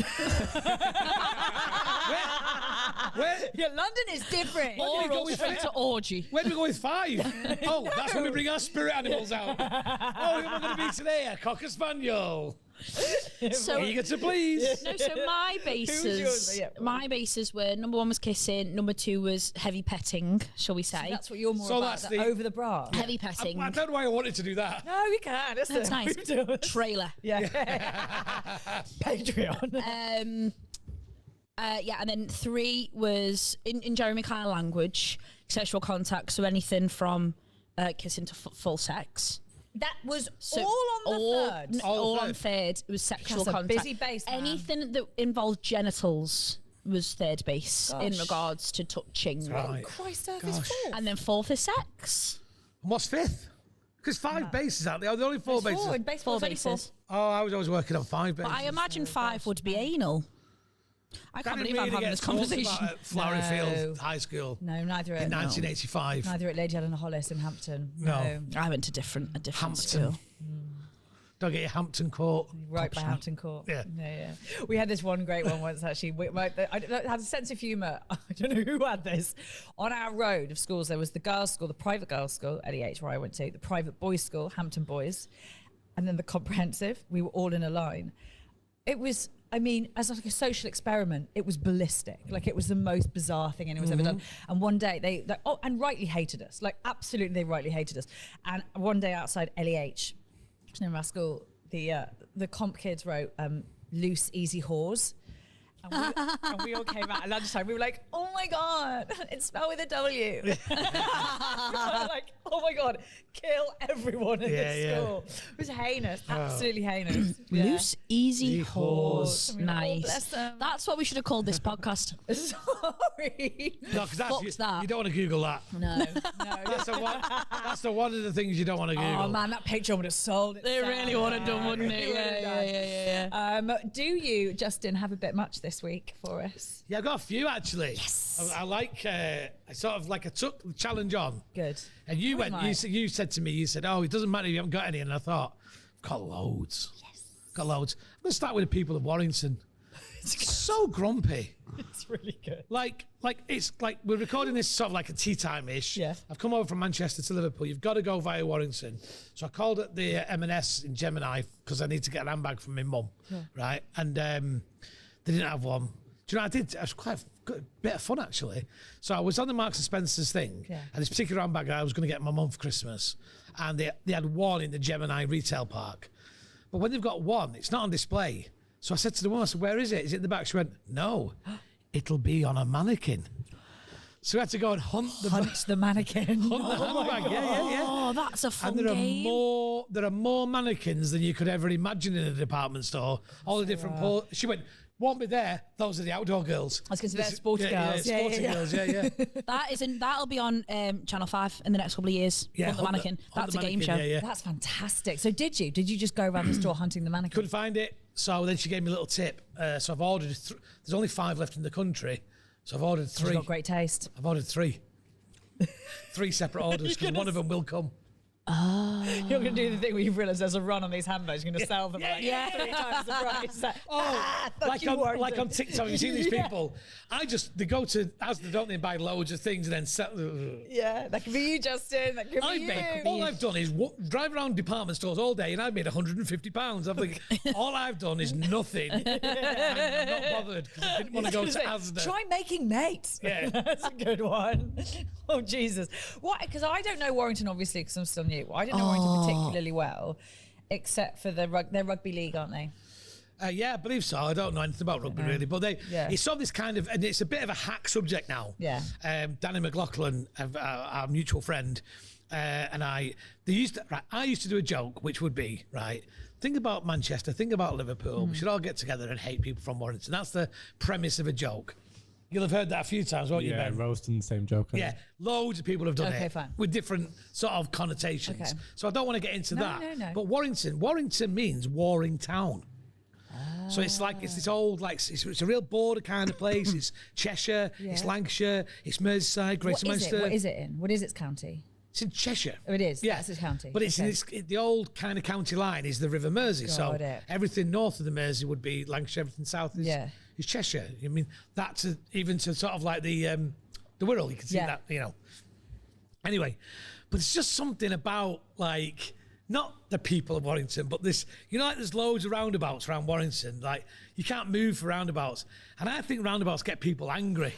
where, Yeah, London is different. Where do we go Oral with straight it? to orgy. Where do we go with 5? Oh, that's when we bring our spirit animals out. Oh, who am I going to be today? A cocker spaniel. So Eager to please. no, so my bases, Yeah. my bases were number 1 was kissing, number 2 was heavy petting, shall we say? That's what you're more So about, that's the the- over the bra. Heavy petting. I don't know why I wanted to do that. No, we can. That's nice. Trailer. Yeah. Patreon. Yeah, and then 3 was in Jeremy Kyle language, sexual contact. So anything from kissing to full sex. That was So all on the third. All on third. It was sexual That's a contact. busy base, man. Anything that involved genitals was third base in Gosh. regards to touching. Right. Christ, Earth is Gosh. full. And then 4th is sex. And what's 5th? Because 5 bases out there. There are only 4 bases. Four. Baseball 4 is only bases. Oh, I was always working on 5 bases. But I imagine 5 would be anal. I can't believe I'm having this conversation. At Flowery No. Field High School No, neither at in 1985. Neither at Lady Ellen Hollis in Hampton. No. I went to a different Hampton. school. Don't get your Hampton Court. Right by Hampton Court. Yeah. Yeah. We had this one great one once, actually. I had a sense of humour. I don't know who had this. On our road of schools, there was the girls' school, the private girls' school, LEH, where I went to, the private boys' school, Hampton Boys, and then the comprehensive. We were all in a line. It was, I mean, as like a social experiment, it was ballistic. Like, it was the most bizarre thing anyone's ever done. And one day they and rightly hated us. Like, absolutely, they rightly hated us. And one day outside LEH, in our school, the comp kids wrote loose, easy whores. And we all came out at lunchtime. We were like, oh my God, it's spelled with a W. We were like, oh my God, kill everyone in this school. It was heinous, absolutely heinous. Yeah. Loose, easy whores. whores. Oh, Nice. bless them. That's what we should have called this podcast. Sorry. No, because Fuck's that. you don't want to Google that. No. That's one of the things you don't want to Google. Oh man, that picture would have sold it. They really would have done, wouldn't it? Yeah. Do you, Justin, have a bit much this week for us? Yeah, I've got a few actually. Yes. I like. I took the challenge on. Good. And you Wouldn't went. I? You said to me. You said, "Oh, it doesn't matter if you haven't got any." And I thought, "I've got loads. Yes. Got loads." I'm gonna start with the people of Warrington. So grumpy. It's really good. Like it's like we're recording this sort of like a tea time ish. Yeah. I've come over from Manchester to Liverpool. You've got to go via Warrington. So I called at the M&S in Gemini because I need to get an handbag from my mum. Yeah. Right. And they didn't have one. Do you know what I did? It was quite a good bit of fun actually. So I was on the Marks and Spencer's thing, and this particular handbag I was going to get my mum for Christmas, and they had one in the Gemini retail park. But when they've got one, it's not on display. So I said to the woman, I said, "Where is it? Is it in the back?" She went, "No, it'll be on a mannequin." So we had to go and hunt the mannequin. Hunt the handbag. Yeah. Oh, that's a fun And there game. are more mannequins than you could ever imagine in a department store. All the different she went, "Won't be there. Those are the outdoor girls." I was going to say sporty girls. Yeah, sporty girls. Yeah. That'll be on Channel 5 in the next couple of years. Yeah, Hunt the Hunt the- mannequin. Hunt That's the a game show. mannequin, yeah. That's fantastic. So did you just go around the store hunting the mannequin? Couldn't find it. So then she gave me a little tip. So I've ordered. There's only 5 left in the country. So I've ordered 3. You've got great taste. I've ordered 3. 3 separate orders because one of them will come. Oh. You're going to do the thing where you realise there's a run on these handbags. You're going to sell them 3 times the price. Like on TikTok, you see these people. They go to Asda, don't they, and buy loads of things and then sell. Yeah, that could be you, Justin. That could be you. All I've done is drive around department stores all day, and I've made £150. I'm like, all I've done is nothing. I'm not bothered because I didn't want to go to Asda. Try making mates. Yeah, that's a good one. Oh Jesus! What? Because I don't know Warrington, obviously, because I'm still new. I don't know Warrington particularly well, except for their rugby league, aren't they? Yeah, I believe so. I don't know anything about rugby really, but it's sort of this kind of, and it's a bit of a hack subject now. Yeah. Danny McLaughlin, our mutual friend, and I used to do a joke, which would be, right, think about Manchester, think about Liverpool. We should all get together and hate people from Warrington. That's the premise of a joke. You'll have heard that a few times, won't you, Ben? Yeah, roasting the same joke. Yeah, loads of people have done Okay, it fine. with different sort of connotations. Okay. So I don't want to get into that. No. But Warrington means warring town. So it's like, it's this old, like, it's a real border kind of place. It's Cheshire, it's Lancashire, it's Merseyside, Greater Manchester. What is it in? What is its county? It's in Cheshire. Oh, it is? Yeah. That's its county. But it's the old kind of county line is the River Mersey. Got it. Everything north of the Mersey would be Lancashire, everything south is Cheshire. I mean, that's even to sort of like the Wirral, you can see that, you know. Anyway, but it's just something about, like, not the people of Warrington, but this, you know, like there's loads of roundabouts around Warrington. Like, you can't move for roundabouts. And I think roundabouts get people angry.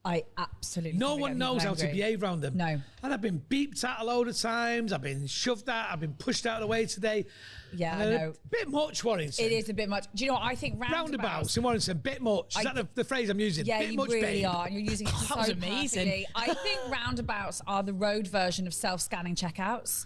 I absolutely No one knows how to behave around them. No. And I've been beeped at a load of times. I've been shoved at. I've been pushed out of the way today. Yeah, And I a know. bit much, Warrington. It is a bit much. Do you know what? I think Roundabouts in Warrington, bit much. Is that the phrase I'm using? Yeah, bit you much, really babe. are. And you're using it so was amazing. perfectly. I think roundabouts are the road version of self-scanning checkouts.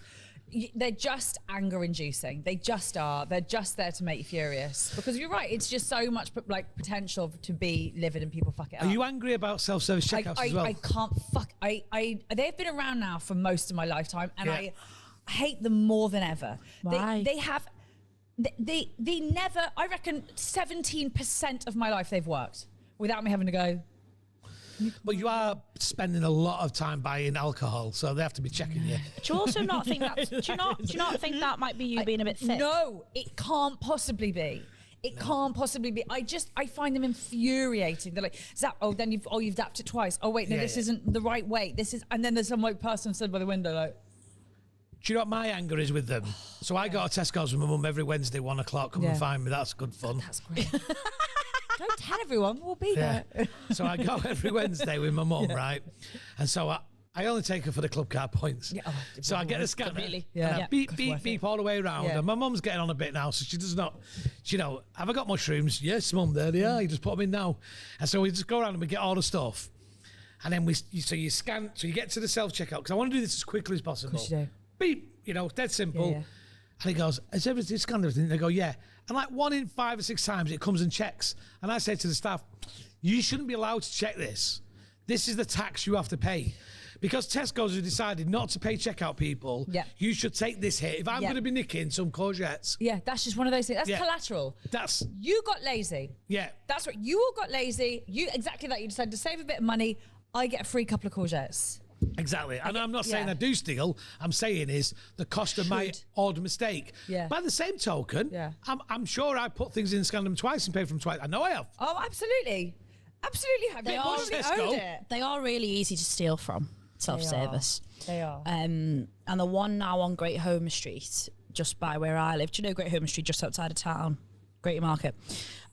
They're just anger-inducing. They just are. They're just there to make you furious. Because you're right. It's just so much like potential to be livid and people fuck it up. Are you angry about self-service checkouts as well? I can't fuck. They've been around now for most of my lifetime, and I hate them more than ever. Why? They have. They never. I reckon 17% of my life they've worked without me having to go. But you are spending a lot of time buying alcohol, so they have to be checking you. Do you also not think that? Do you not think that might be you being a bit thick? No, it can't possibly be. It can't possibly be. I find them infuriating. They're like, Zap, you've dapped it twice. Oh wait, no, this isn't the right way. This is, and then there's some like person stood by the window like. Do you know what my anger is with them? So I go to Tesco's with my mum every Wednesday, 1 o'clock. Come and find me. That's good fun. That's great. Don't tell everyone. We'll be there. So I go every Wednesday with my mum, right? And so I only take her for the club card points. Yeah, so I get a scanner. Really? And I beep all the way around. Yeah. And my mum's getting on a bit now, so she does not, you know, have I got mushrooms? Yes, mum, there they are. You just put them in now. And so we just go around and we get all the stuff. And then you scan, so you get to the self-checkout, because I want to do this as quickly as possible. Of course you do. Beep, you know, dead simple. Yeah. And he goes, has everything scanned everything? They go, yeah. And like 1 in 5 or 6 times it comes and checks. And I say to the staff, you shouldn't be allowed to check this. This is the tax you have to pay. Because Tesco's have decided not to pay checkout people, you should take this hit. If I'm going to be nicking some courgettes. Yeah, that's just one of those things. That's collateral. You got lazy. Yeah. That's what you all got lazy. You exactly that. You decided to save a bit of money. I get a free couple of courgettes. Exactly. And I'm not saying I do steal. I'm saying is the cost of my odd mistake. Yeah. By the same token, I'm sure I put things in, scanned them twice and paid for them twice. I know I have. Oh, absolutely. Absolutely have. They are really easy to steal from, self-service. They are. And the one now on Great Homer Street, just by where I live. Do you know Great Homer Street, just outside of town? Great Market.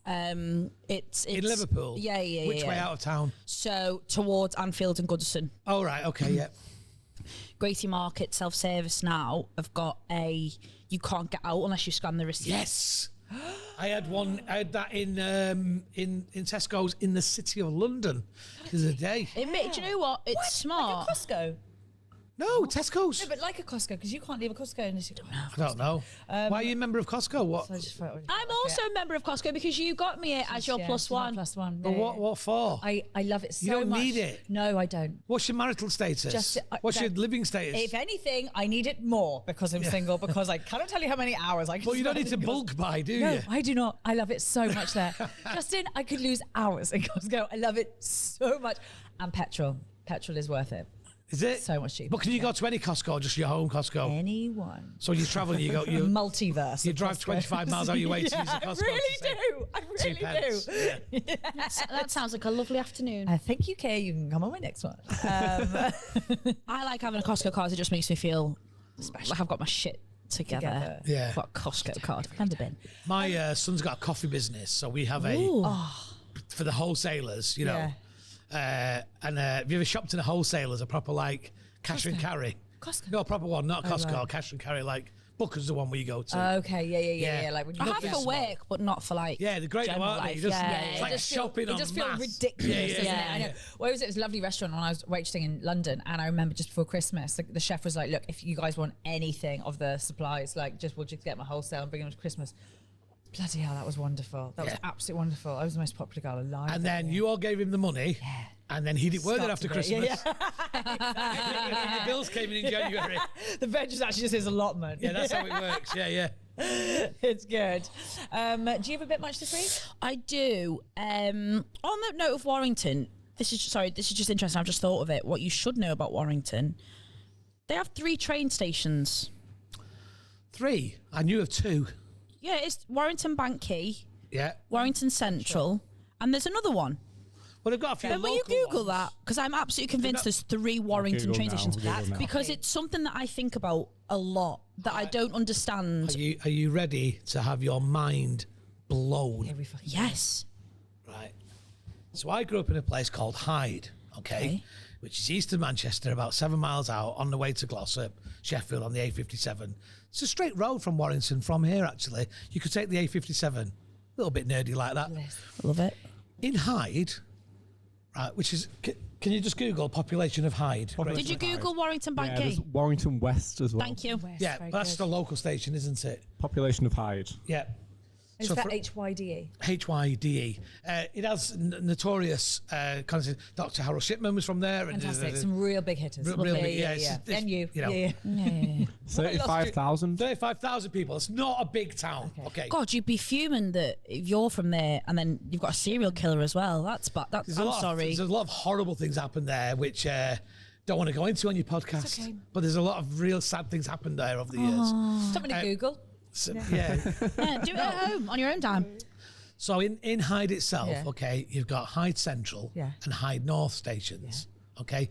It's in Liverpool. Yeah. Which way out of town? So towards Anfield and Goodison. Oh right, okay, yeah. Grady Market self-service now have got you can't get out unless you scan the receipt. Yes. I had that in Tesco's in the City of London the other day. Do you know what? It's smart. Like at Costco. No, Tesco's. No, but like a Costco, because you can't leave a Costco unless you I don't know. Why are you a member of Costco? What? So I just felt I'm also a member of Costco because you got me it as your plus one. Plus one. But what for? I love it so much. You don't need it. No, I don't. What's your marital status? What's your living status? If anything, I need it more because I'm single, because I cannot tell you how many hours I can Well, you don't spend need to in bulk buy, do No, you? I do not. I love it so much there. Justin, I could lose hours in Costco. I love it so much. And petrol. Petrol is worth it. Is it? So much cheaper. But can you go to any Costco or just your home Costco? Anyone. So you travel and you go... You Multiverse. You of drive Costco. 25 miles out your way to use a Costco. I really do. I really £2. do. Yeah. That sounds like a lovely afternoon. Thank you, Kay. You can come on my next one. I like having a Costco card. It just makes me feel special. Like I've got my shit together. Yeah. I've got a Costco card. I've never been. My son's got a coffee business, so we have for the wholesalers, you know. And have you ever shopped in a wholesaler's, a proper like cash and carry? Costco. No, a proper one, not Costco. right. Cash and carry, like Booker's the one we go to. Okay, yeah. Like when you I look have at for it. work, but not for like. Yeah, they're great, general aren't they? life. Just, Yeah, it's yeah. like shopping on It just feels mass. ridiculous, doesn't yeah. it? I know. Where was it? It was a lovely restaurant when I was waitressing in London, and I remember just before Christmas, the chef was like, "Look, if you guys want anything of the supplies, like we'll just get my wholesale and bring them to Christmas." Bloody hell, that was wonderful. That was absolutely wonderful. I was the most popular girl alive. And then you all gave him the money. Yeah. And then he didn't work there after Stopped a bit. Christmas. Yeah. The bills came in January. The veg is actually just his allotment. Yeah, that's how it works. Yeah. It's good. Do you have a bit much this week? I do. On the note of Warrington, this is just interesting. I've just thought of it. What you should know about Warrington, they have 3 train stations. 3. I knew of 2. Yeah, it's Warrington Bank Quay, Yeah. Warrington Central, and there's another one. Well, they've got a few And will you local Google ones. that? Because I'm absolutely convinced there's 3 Warrington Google train now, stations. Google now. Because it's something that I think about a lot that I don't understand. Are you ready to have your mind blown? Every fucking Yes. Right. So I grew up in a place called Hyde, okay? Which is east of Manchester, about 7 miles out on the way to Glossop, Sheffield on the A57. It's a straight road from Warrington from here, actually. You could take the A57. A little bit nerdy like that. Love it. In Hyde, right, which is... Can you just Google population of Hyde? Did you Google Warrington Bank Yeah, Quay? there's Warrington West as well. Thank you. Yeah, but that's the local station, isn't it? Population of Hyde. Yeah. Is So that for- HYDE? HYDE. It has notorious kind of Dr. Harold Shipman was from there. Fantastic. Some real big hitters. Real Lovely. big, yeah, yeah. it's- And you. know. Yeah. 35,000. 35,000 people. It's not a big town. Okay. God, you'd be fuming that if you're from there and then you've got a serial killer as well. That's bad. I'm sorry. There's a lot of horrible things happen there, which don't want to go into on your podcast. okay. But there's a lot of real sad things happened there over the years. Something to Google. So, Yeah, do it at home on your own time. So in Hyde itself, Yeah. okay, you've got Hyde Central Yeah. and Hyde North stations, okay?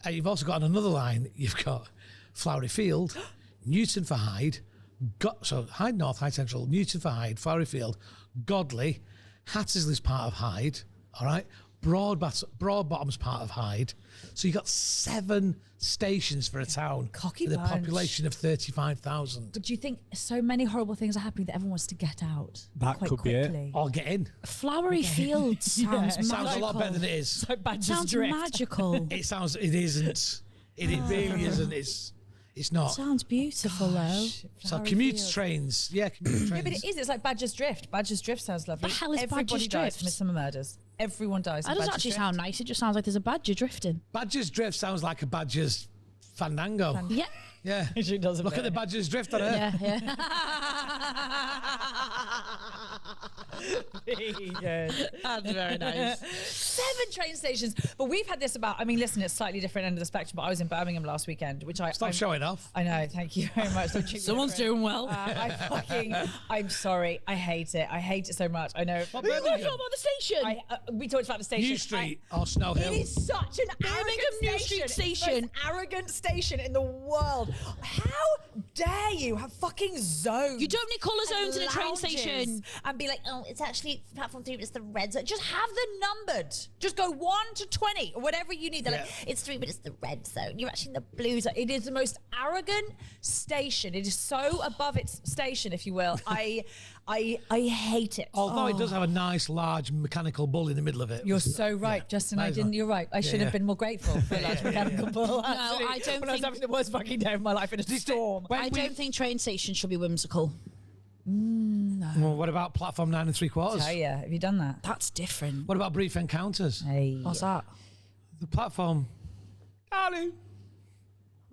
You've also got on another line, you've got Flowery Field, Newton for Hyde, so Hyde North, Hyde Central, Newton for Hyde, Flowery Field, Godley, Hattersley's part of Hyde, all right? Broadbottom's part of Hyde. So you've got 7 stations for a town Cocky with a bunch. population of 35,000. But do you think so many horrible things are happening that everyone wants to get out That quite could be it. quickly? Or get in. Flowery Field sounds magical. Sounds a lot better than it is. Like Badger's Sounds Drift. magical. It isn't. It really isn't. It's not. Sounds beautiful though. So Flowery commuter Field. trains. Yeah, commuter trains. Yeah, but it is. It's like Badger's Drift. Badger's Drift sounds lovely. The hell is Everybody Badger's dies Drift? from Midsummer Murders. Everyone dies. That in doesn't Badger's actually Drift. sound nice. It just sounds like there's a badger drifting. Badger's Drift sounds like a Badger's fandango. Yeah. Yeah. She does a Look bit. at the Badger's Drift on her. Yeah. That's very nice. 7 train stations. But we've had this about, I mean, listen, it's slightly different end of the spectrum, but I was in Birmingham last weekend, which Stop showing off. I know, thank you very much. Don't treat me Someone's different. doing well. I'm sorry. I hate it. I hate it so much. I know. What, You guys Birmingham? talk about the station. We talked about the station. New Street or Snow Hill. It is such an arrogant New Street station. Most arrogant station in the world. How dare you have fucking zones? You don't need colour zones in a train lounges station. And be like, oh, it's actually platform 3, but it's the red zone. Just have them numbered. Just go 1 to 20 or whatever you need. They're like, it's 3, but it's the red zone. You're actually in the blue zone. It is the most arrogant station. It is so above its station, if you will. I hate it. Although it does have a nice, large mechanical bull in the middle of it. You're so right, Justin. I didn't. You're right. I should have been more grateful for a large mechanical bull. No, I don't when I was having the worst fucking day of my life in a storm. I don't think train stations should be whimsical. No. Well, what about platform 9 3/4? Oh yeah, have you done that? That's different. What about brief encounters? Hey. What's that? The platform. Darling.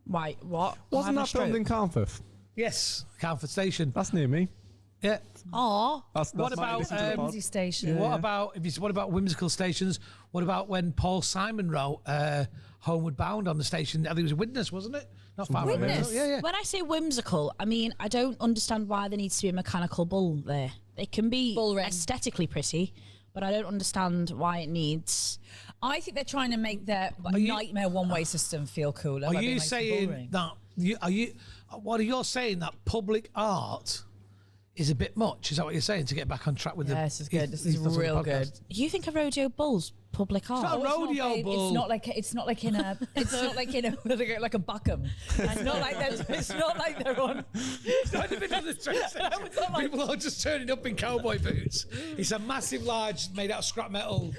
Why? What? Wasn't that filmed in Carnforth? Yes, Carnforth Station. That's near me. Yeah. Oh. That's What my about listen to the pod. Whimsy station. What about whimsical stations? What about when Paul Simon wrote Homeward Bound on the station? I think it was Witness, wasn't it? Not far from it. Witness? Yeah. When I say whimsical, I mean I don't understand why there needs to be a mechanical bull there. It can be Bull ring. aesthetically pretty, but I don't understand why it needs. I think they're trying to make their nightmare one-way system feel cooler. Are by being you like saying boring. that? What are you saying that public art is a bit much? Is that what you're saying to get back on track with the? Yeah, this is good. This is ethos of the real podcast? good. You think a rodeo bull's public art? not a rodeo babe. bull. It's not like in a. It's not like in a like a buckham. It's not like they're. It's not like they're on. It's not in the middle of the train station. People are just turning up in cowboy boots. It's a massive, large, made out of scrap metal.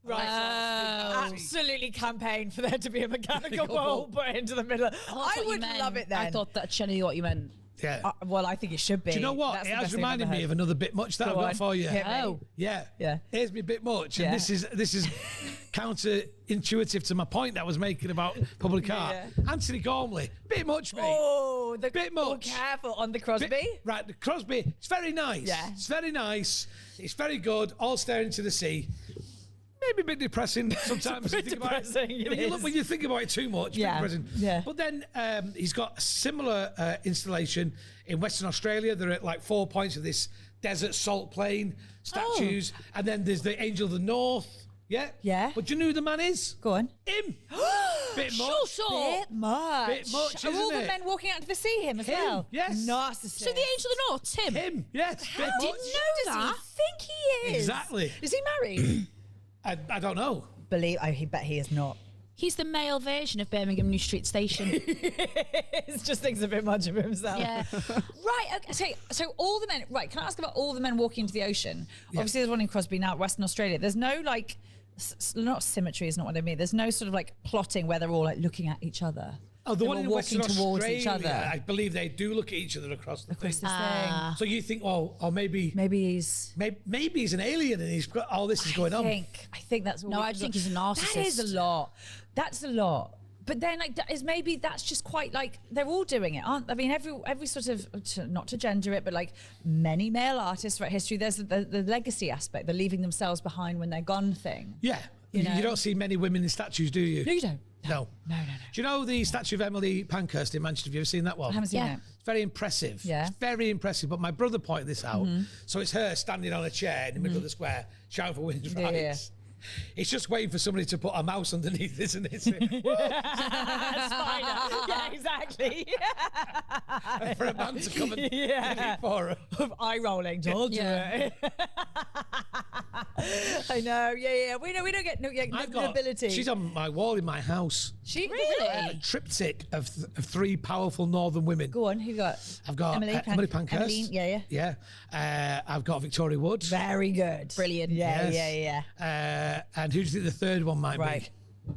Right. Absolutely campaign for there to be a mechanical bull put into the middle. I would love it then. I thought that Jenny what you meant. Yeah. Well, I think it should be. Do you know what? That's It the has best thing I've reminded ever me heard. of another bit much that I've got for you. Hit me. Oh. Yeah. Yeah. Here's me bit much. And Yeah. this is counterintuitive to my point that I was making about public art. Yeah. Anthony Gormley, bit much, mate. Oh, the Bit oh, much. careful on the Crosby. Right, the Crosby, it's very nice. Yeah. It's very nice. It's very good, all staring to the sea. Maybe a bit depressing sometimes. It's a bit depressing, it is. When you think about it too much, Yeah, bit depressing. yeah. But then he's got a similar installation in Western Australia. They're at like 4 points of this desert salt plain statues. And then there's the Angel of the North. Yeah? Yeah. But do you know who the man is? Go on. Him. Bit much. Bit much. Bit much, Are all isn't the it? men walking out to the sea him as Him, well? yes. Narcissist. So the Angel of the North, Tim. Him, yes. Bit How much. does that? he think he is? Exactly. Is he married? I don't know. He bet he is not. He's the male version of Birmingham New Street Station. He just thinks a bit much of himself. Yeah. Right. Okay. So all the men. Right. Can I ask about all the men walking into the ocean? Obviously, there's one in Crosby now, Western Australia. There's no like, not symmetry is not what I mean. There's no sort of like plotting where they're all like looking at each other. Oh, the They're one all in walking Western towards Australia, each other. I believe they do look at each other across the thing. This thing. So you think, well, or maybe Maybe he's. maybe he's an alien and he's got all this is going on. I think that's. No, I think he's a narcissist. That is a lot. That's a lot. But then, like, maybe that's just quite like they're all doing it, aren't? I mean, every sort of not to gender it, but like many male artists throughout history, there's the legacy aspect, the leaving themselves behind when they're gone thing. Yeah, You know? you don't see many women in statues, do you? No, you don't. No. No. Do you know the statue of Emily Pankhurst in Manchester? Have you ever seen that one? I haven't seen Yeah. it. It's very impressive. Yeah. It's very impressive. But my brother pointed this out. So it's her standing on a chair in the middle of the square, shouting for women's Yeah, rights. yeah. It's just waiting for somebody to put a mouse underneath, isn't it? Spider. Yeah, exactly. And for a man to come and pick it for her. Eye rolling. Don't do it. I know. Yeah. We don't get nobility. She's on my wall in my house. She A triptych of three powerful northern women. Go on. Who you got? I've got Emily Pankhurst. Emmeline, yeah. Yeah. I've got Victoria Wood. Very good. Brilliant. Yeah, Yes. yeah. And who do you think the third one might Right. be?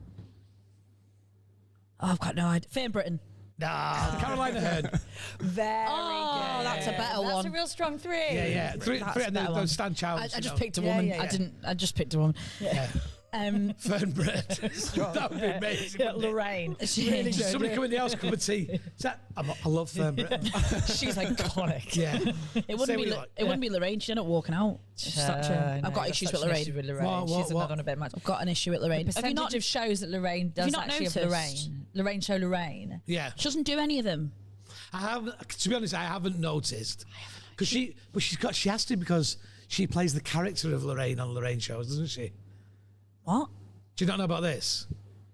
Oh, I've got no idea. Fame Britain. Nah, Carolina Hearn. Very Oh, good. that's a better That's one. a real strong three. Yeah. Three, That's and a better one. those Stan Childs. I you just know. picked a Yeah, woman. yeah, yeah. I just picked a woman. Yeah. Fern Brett. That would be amazing. Yeah, wouldn't it? Lorraine. Really just somebody come in the house, cup of tea. I love Fern Brett. She's iconic. Yeah. It wouldn't Say be. what you like. It wouldn't be Lorraine. She's not walking out. I've got issues with Lorraine. What? She's another one a bit much. I've got an issue with Lorraine. Percentage Have you not? of shows that Lorraine does not actually have noticed? Lorraine show Lorraine. Yeah. She doesn't do any of them. I haven't. To be honest, I haven't noticed. Because she has to because she plays the character of Lorraine on Lorraine shows, doesn't she? What? Do you not know about this?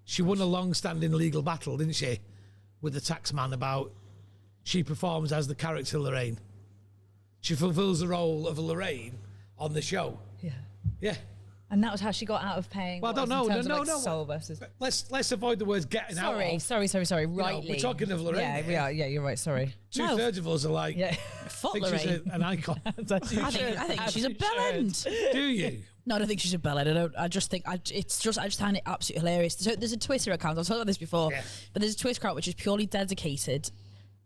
She won a long-standing legal battle, didn't she, with the tax man about she performs as the character Lorraine. She fulfills the role of Lorraine on the show. Yeah. Yeah. And that was how she got out of paying. Well, I don't know. No. Soul versus. Let's avoid the words getting out of. Sorry. Rightly. We're talking of Lorraine. Yeah, we are. Yeah, you're right. Sorry. Two-thirds of us are like, Fuck think she's Lorraine. an icon. I think she's a bellend. Do you? No, I don't think she's a bellend. I just find it absolutely hilarious. So there's a Twitter account. I've talked about this before, but there's a Twitter account which is purely dedicated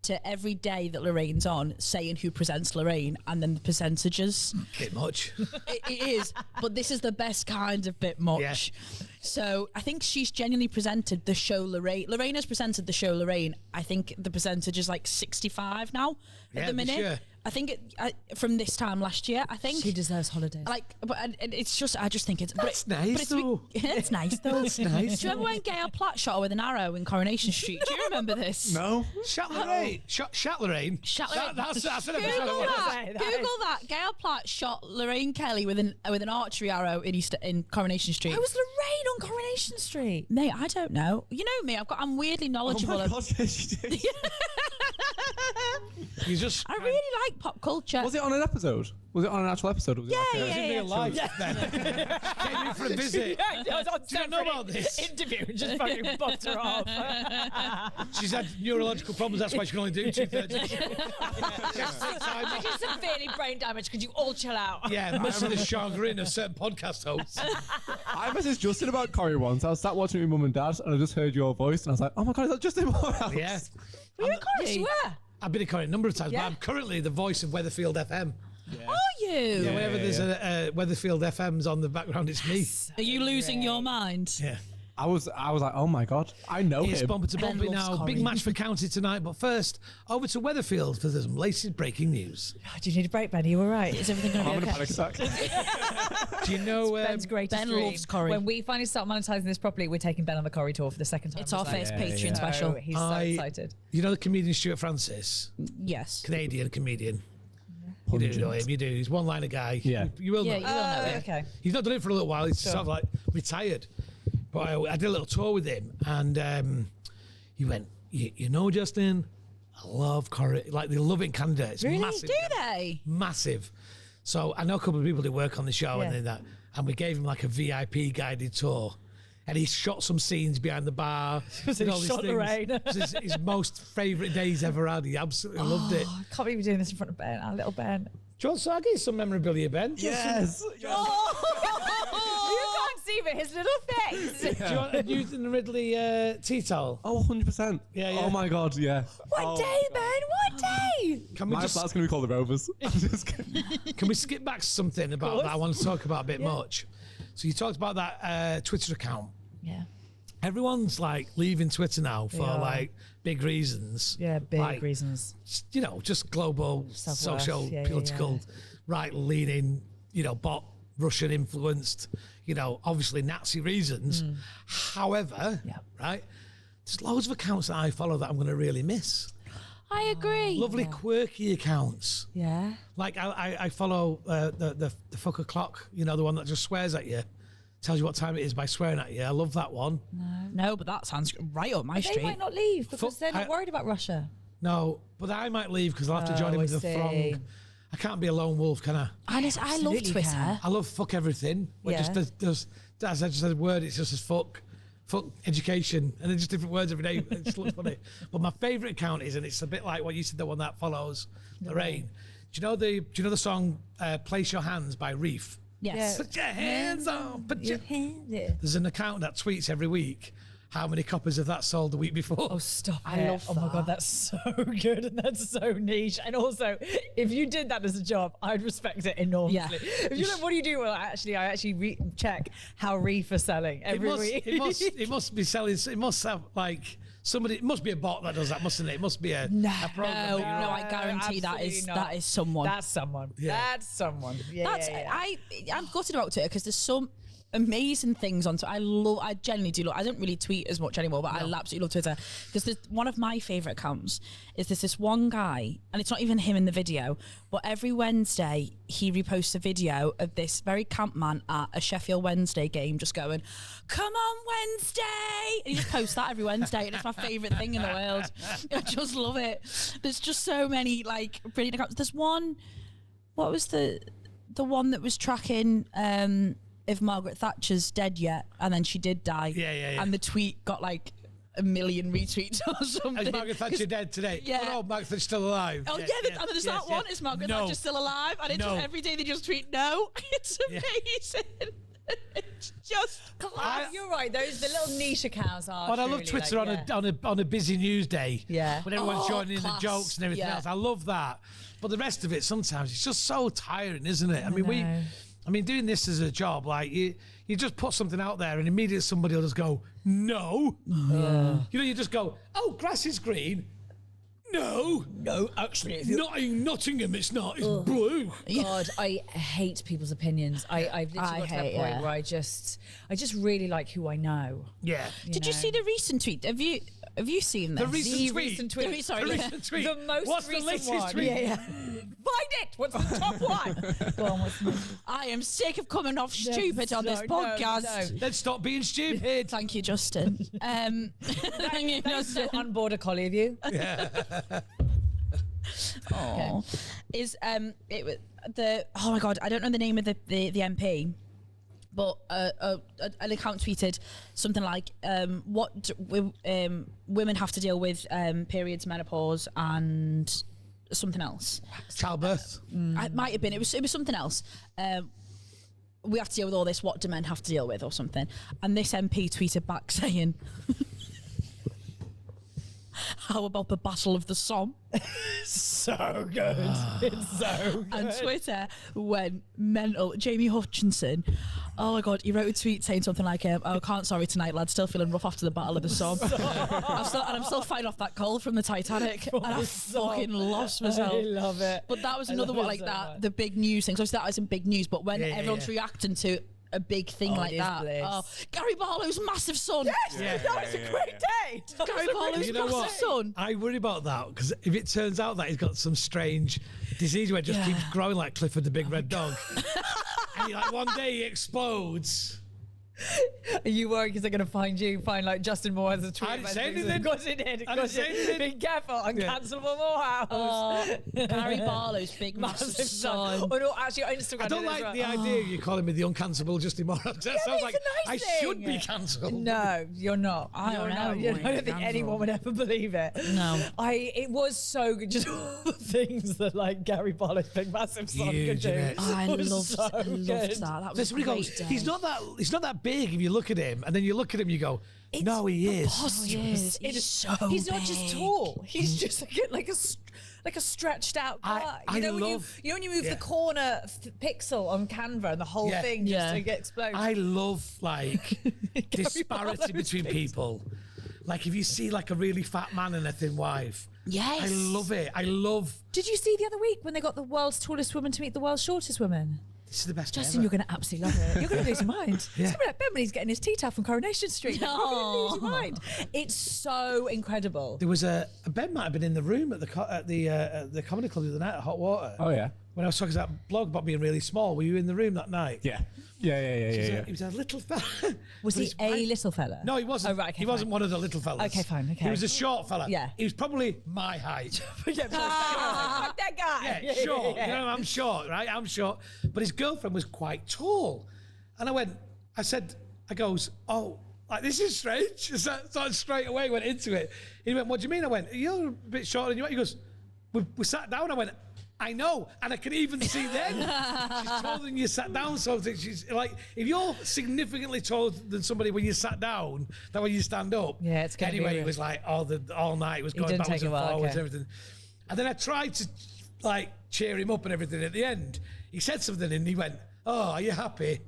to every day that Lorraine's on, saying who presents Lorraine and then the percentages. Bit much. It is, but this is the best kind of bit much. Yeah. So I think she's genuinely presented the show Lorraine. Lorraine has presented the show Lorraine. I think the percentage is like 65 now at the minute. Sure. I think from this time last year, I think She deserves holidays. but it's just, I just think it's That's nice, though. It's nice though. That's nice. Do you remember when Gail Platt shot her with an arrow in Coronation Street? Do you remember this? No. Shat Lorraine. Shat Lorraine. That's an episode. Google I that. Google that. Gail Platt shot Lorraine Kelly with an archery arrow in Coronation Street. Who was Lorraine on Coronation Street? Mate, I don't know. You know me. I'm weirdly knowledgeable. Oh my God, yeah, she did. You just. I really like pop culture. Was it on an episode? Was it on an actual episode? Or was it like in real life. Came in for a visit. I was on Do you know about this? interview and just fucking bumped her off. She's had neurological problems. That's why she can only do 2/3. She's severely brain damaged. Could you all chill out? Yeah, much of the chagrin of certain podcast hosts. I messaged Justin about Corrie once. I was sat watching with my mum and dad, and I just heard your voice, and I was like, "Oh my God, is that Justin Moorhouse?" Yeah. Were you in Corrie? Yes, you were. I've been in Corrie a number of times, but Yeah. I'm currently the voice of Weatherfield FM. Yeah. Are you? Yeah, whenever there's a Weatherfield FM's on the background, it's me. Are you losing your mind? Yeah. I was like, "Oh my God, I know It's him." bumper to Ben bumper loves now. Corrie. Big match for County tonight, but first, over to Weatherfield for some latest breaking news. Do you need a break, Ben? Are you all right? Is everything going I'm to in be a okay? panic attack. Do you know... Ben's greatest Ben dream. loves Corrie. When we finally start monetising this properly, we're taking Ben on the Corrie tour for the second time. It's our first Yeah, Patreon yeah. special. So he's so excited. You know the comedian Stuart Francis? Yes. Canadian comedian. You do know him, you do. He's one-liner guy. Yeah. You will know. Yeah, you will know him. Okay. He's not done it for a little while. He's sort of like retired. But I did a little tour with him, and he went, you know, Justin, I love Corrie. Like, they love it in Canada. It's Really? massive. Do they? Massive. So I know a couple of people who work on the show and then that, and we gave him like a VIP guided tour. And he shot some scenes behind the bar. So he shot Lorraine. It was his most favourite day he's ever had. He absolutely loved it. I can't believe we're doing this in front of Ben, our little Ben. John, so I'll give you some memorabilia, Ben. Yes. You can't see but his little face. Do you want a Newton Ridley tea towel? Oh, 100%. Yeah, yeah. Oh my God, yeah. What day, Ben? What day? Can we My just flat's going to be called the Rovers. I'm just kidding. can we skip back to something about that I want to talk about a bit much? So you talked about that Twitter account. Yeah. Everyone's like leaving Twitter now for are. like big reasons. Yeah, big Like, reasons. You know, just global, Self-worth. social, Yeah, political, right-leaning, you know, Russian influenced, you know, obviously Nazi reasons. However, right, there's loads of accounts that I follow that I'm going to really miss. I agree. Lovely, quirky accounts. Yeah. Like I follow the fuck o'clock, you know, the one that just swears at you, tells you what time it is by swearing at you. I love that one. No, but that sounds right up my They street. might not leave because Fuck, they're not worried about Russia. No, but I might leave because I'll have to join in I with the see. throng. I can't be a lone wolf, can I? Honest, I love Absolutely Twitter. can. I love fuck everything. Yeah. Just as I just said a word, it's just as fuck education, and they're just different words every day. It's looks funny. But my favourite account is, and it's a bit like what you said, the one that follows Lorraine. Do you know the song "Place Your Hands" by Reef? Yes. Put your hands on. Yeah. There's an account that tweets every week how many copies of that sold the week before. Oh, stop I it. love Oh, my that. God, that's so good and that's so niche. And also, if you did that as a job, I'd respect it enormously. Yeah. If you're like, what do you do? Well, I actually check how Reef are selling every week. It must be selling. It must have like somebody. It must be a bot that does that, mustn't it? It must be a program. No, I guarantee that absolutely is not. that is someone. That's someone. Yeah. That's someone. Yeah, That's yeah. I'm gutted about Twitter because there's some amazing things on Twitter. I genuinely do I don't really tweet as much anymore, but I absolutely love Twitter because one of my favorite accounts is this one guy, and it's not even him in the video, but every Wednesday he reposts a video of this very camp man at a Sheffield Wednesday game just going, "Come on Wednesday," and he just posts that every Wednesday, and it's my favorite thing in the world. I just love it. There's just so many like brilliant accounts. There's one, what was the one that was tracking if Margaret Thatcher's dead yet, and then she did die. Yeah. And the tweet got like 1 million retweets or something. Is Margaret Thatcher dead today? Yeah. Oh, no, Margaret Thatcher's still alive. Oh, and there's that one. Is Margaret Thatcher still alive? And every day they just tweet no. It's amazing. It's just class. You're right. The little niche accounts are. But I love Twitter on a busy news day. Yeah. When everyone's joining in the jokes and everything else. I love that. But the rest of it, sometimes it's just so tiring, isn't it? I mean, doing this as a job, like you just put something out there and immediately somebody will just go, no. You know, you just go, oh, grass is green. No, actually, not in Nottingham. It's not. It's blue. God, I hate people's opinions. I've literally got to that point where I just really like who I know. Yeah. Did you see the recent tweet? Have you seen this? The recent tweet. The recent tweet. The most What's recent the latest one. tweet? Yeah. Find it. What's the top one? Go on. What's the I am sick of coming off stupid on this podcast. No. Let's stop being stupid. Thank you, Justin. Thank you, Justin. On border collie of you. Yeah. Oh, is it was oh my god, I don't know the name of the MP, but an account tweeted something like what women have to deal with periods, menopause, and something else. Childbirth. It might have been. It was something else. We have to deal with all this. What do men have to deal with, or something? And this MP tweeted back saying, "How about the Battle of the Somme?" So good. It's so good. And Twitter went mental. Jamie Hutchinson, oh my god, he wrote a tweet saying something like, "Oh, can't sorry tonight, lad. Still feeling rough after the Battle of the Somme." I'm still fighting off that cold from the Titanic, and I fucking lost myself. I love it. But that was another one like that. Much. The big news thing. So that wasn't big news, but when everyone's reacting to a big thing like that. Gary Barlow's massive son. Yes, that was a great day. Gary Barlow's massive son. I worry about that because if it turns out that he's got some strange disease where it just keeps growing like Clifford the Big Red Dog, and like one day he explodes. Are you worried because they're going to find like Justin Moore as a tweet? I didn't say anything. Of course it did. Be careful. Uncancelable Moorhouse. Gary Barlow's big massive son. Oh no, actually on Instagram. I don't like the idea of you calling me the uncancelable Justin Moorhouse. That sounds like I should be cancelled. No, you're not. I don't know. I don't think anyone would ever believe it. No. It was so good. Just all the things that like Gary Barlow's big massive son could do. I loved that. That was a great day. He's not that big if you look at him, and then you look at him, you go, no, he is. He's so He's not big. just tall. He's just like a stretched out guy. I love. When you move the corner pixel on Canva and the whole thing just explodes. I love like disparity between people. Like if you see like a really fat man and a thin wife. Yes. I love it. Did you see the other week when they got the world's tallest woman to meet the world's shortest woman? This is the best. Justin, you're going to absolutely love it. You're going to lose your mind. It's going to be like Ben when he's getting his tea towel from Coronation Street. You're going to lose your mind. It's so incredible. There was a Ben might have been in the room at the comedy club the other night at Hot Water. Oh yeah. When I was talking to that blog about being really small, were you in the room that night? Yeah. He was a little fella. Was he a little fella? No, he wasn't. Oh, right, okay, he wasn't one of the little fellas. Okay, fine. Okay. He was a short fella. Yeah. He was probably my height. Fuck that guy. Yeah, short. You know, I'm short, right? I'm short. But his girlfriend was quite tall. And I goes, oh, like, this is strange. So straight away went into it. He went, what do you mean? I went, you're a bit shorter than you are. He goes, we sat down. I went, I know, and I can even see then. She's taller than you sat down, so she's like, if you're significantly taller than somebody when you sat down, than when you stand up. Yeah, it's going to be. Anyway, it was like all night, it was going backwards and forwards and everything. And then I tried to like cheer him up and everything at the end. He said something and he went, oh, are you happy?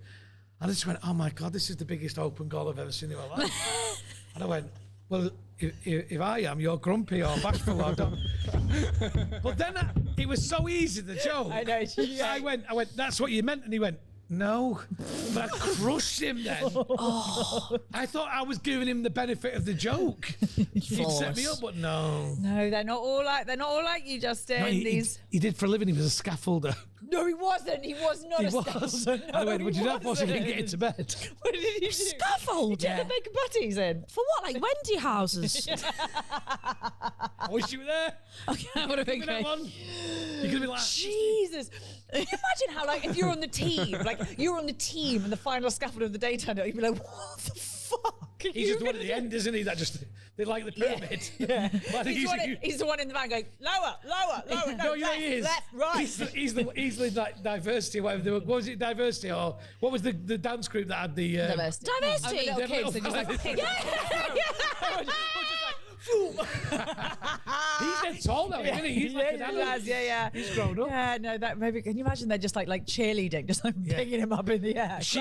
And I just went, oh my God, this is the biggest open goal I've ever seen in my life. And I went, well, if I am, you're grumpy or bashful or don't. But then it was so easy, the joke. I know. Yeah. I went, that's what you meant. And he went, no. But I crushed him then. I thought I was giving him the benefit of the joke. He'd set me up, but no. No, they're not all like you, Justin. No, he did for a living. He was a scaffolder. No, he wasn't. He was not a scaffold. And I went, would you not force him to get into bed? What did he do? Scaffold? Took the bacon patties in. For what? Like Wendy houses? I wish you were there. Okay, that would have been That great. one. You could have been like, Jesus. Can you imagine how, like, if you're on the team, and the final scaffold of the daytime, you'd be like, what the fuck? he's just the one at the end, isn't he? That just, they like the pyramid. Yeah. But He's the one in the van going, lower. No, you know he is. left, right. He's the like diversity, or whatever. What was it, diversity, or what was the dance group that had the Diversity. Diversity. And the little kids, and he's like, He's dead tall now, isn't he? He's like an adult. yeah. He's grown up. Yeah, no, that maybe. Can you imagine they're just like cheerleading, just like picking him up in the air? She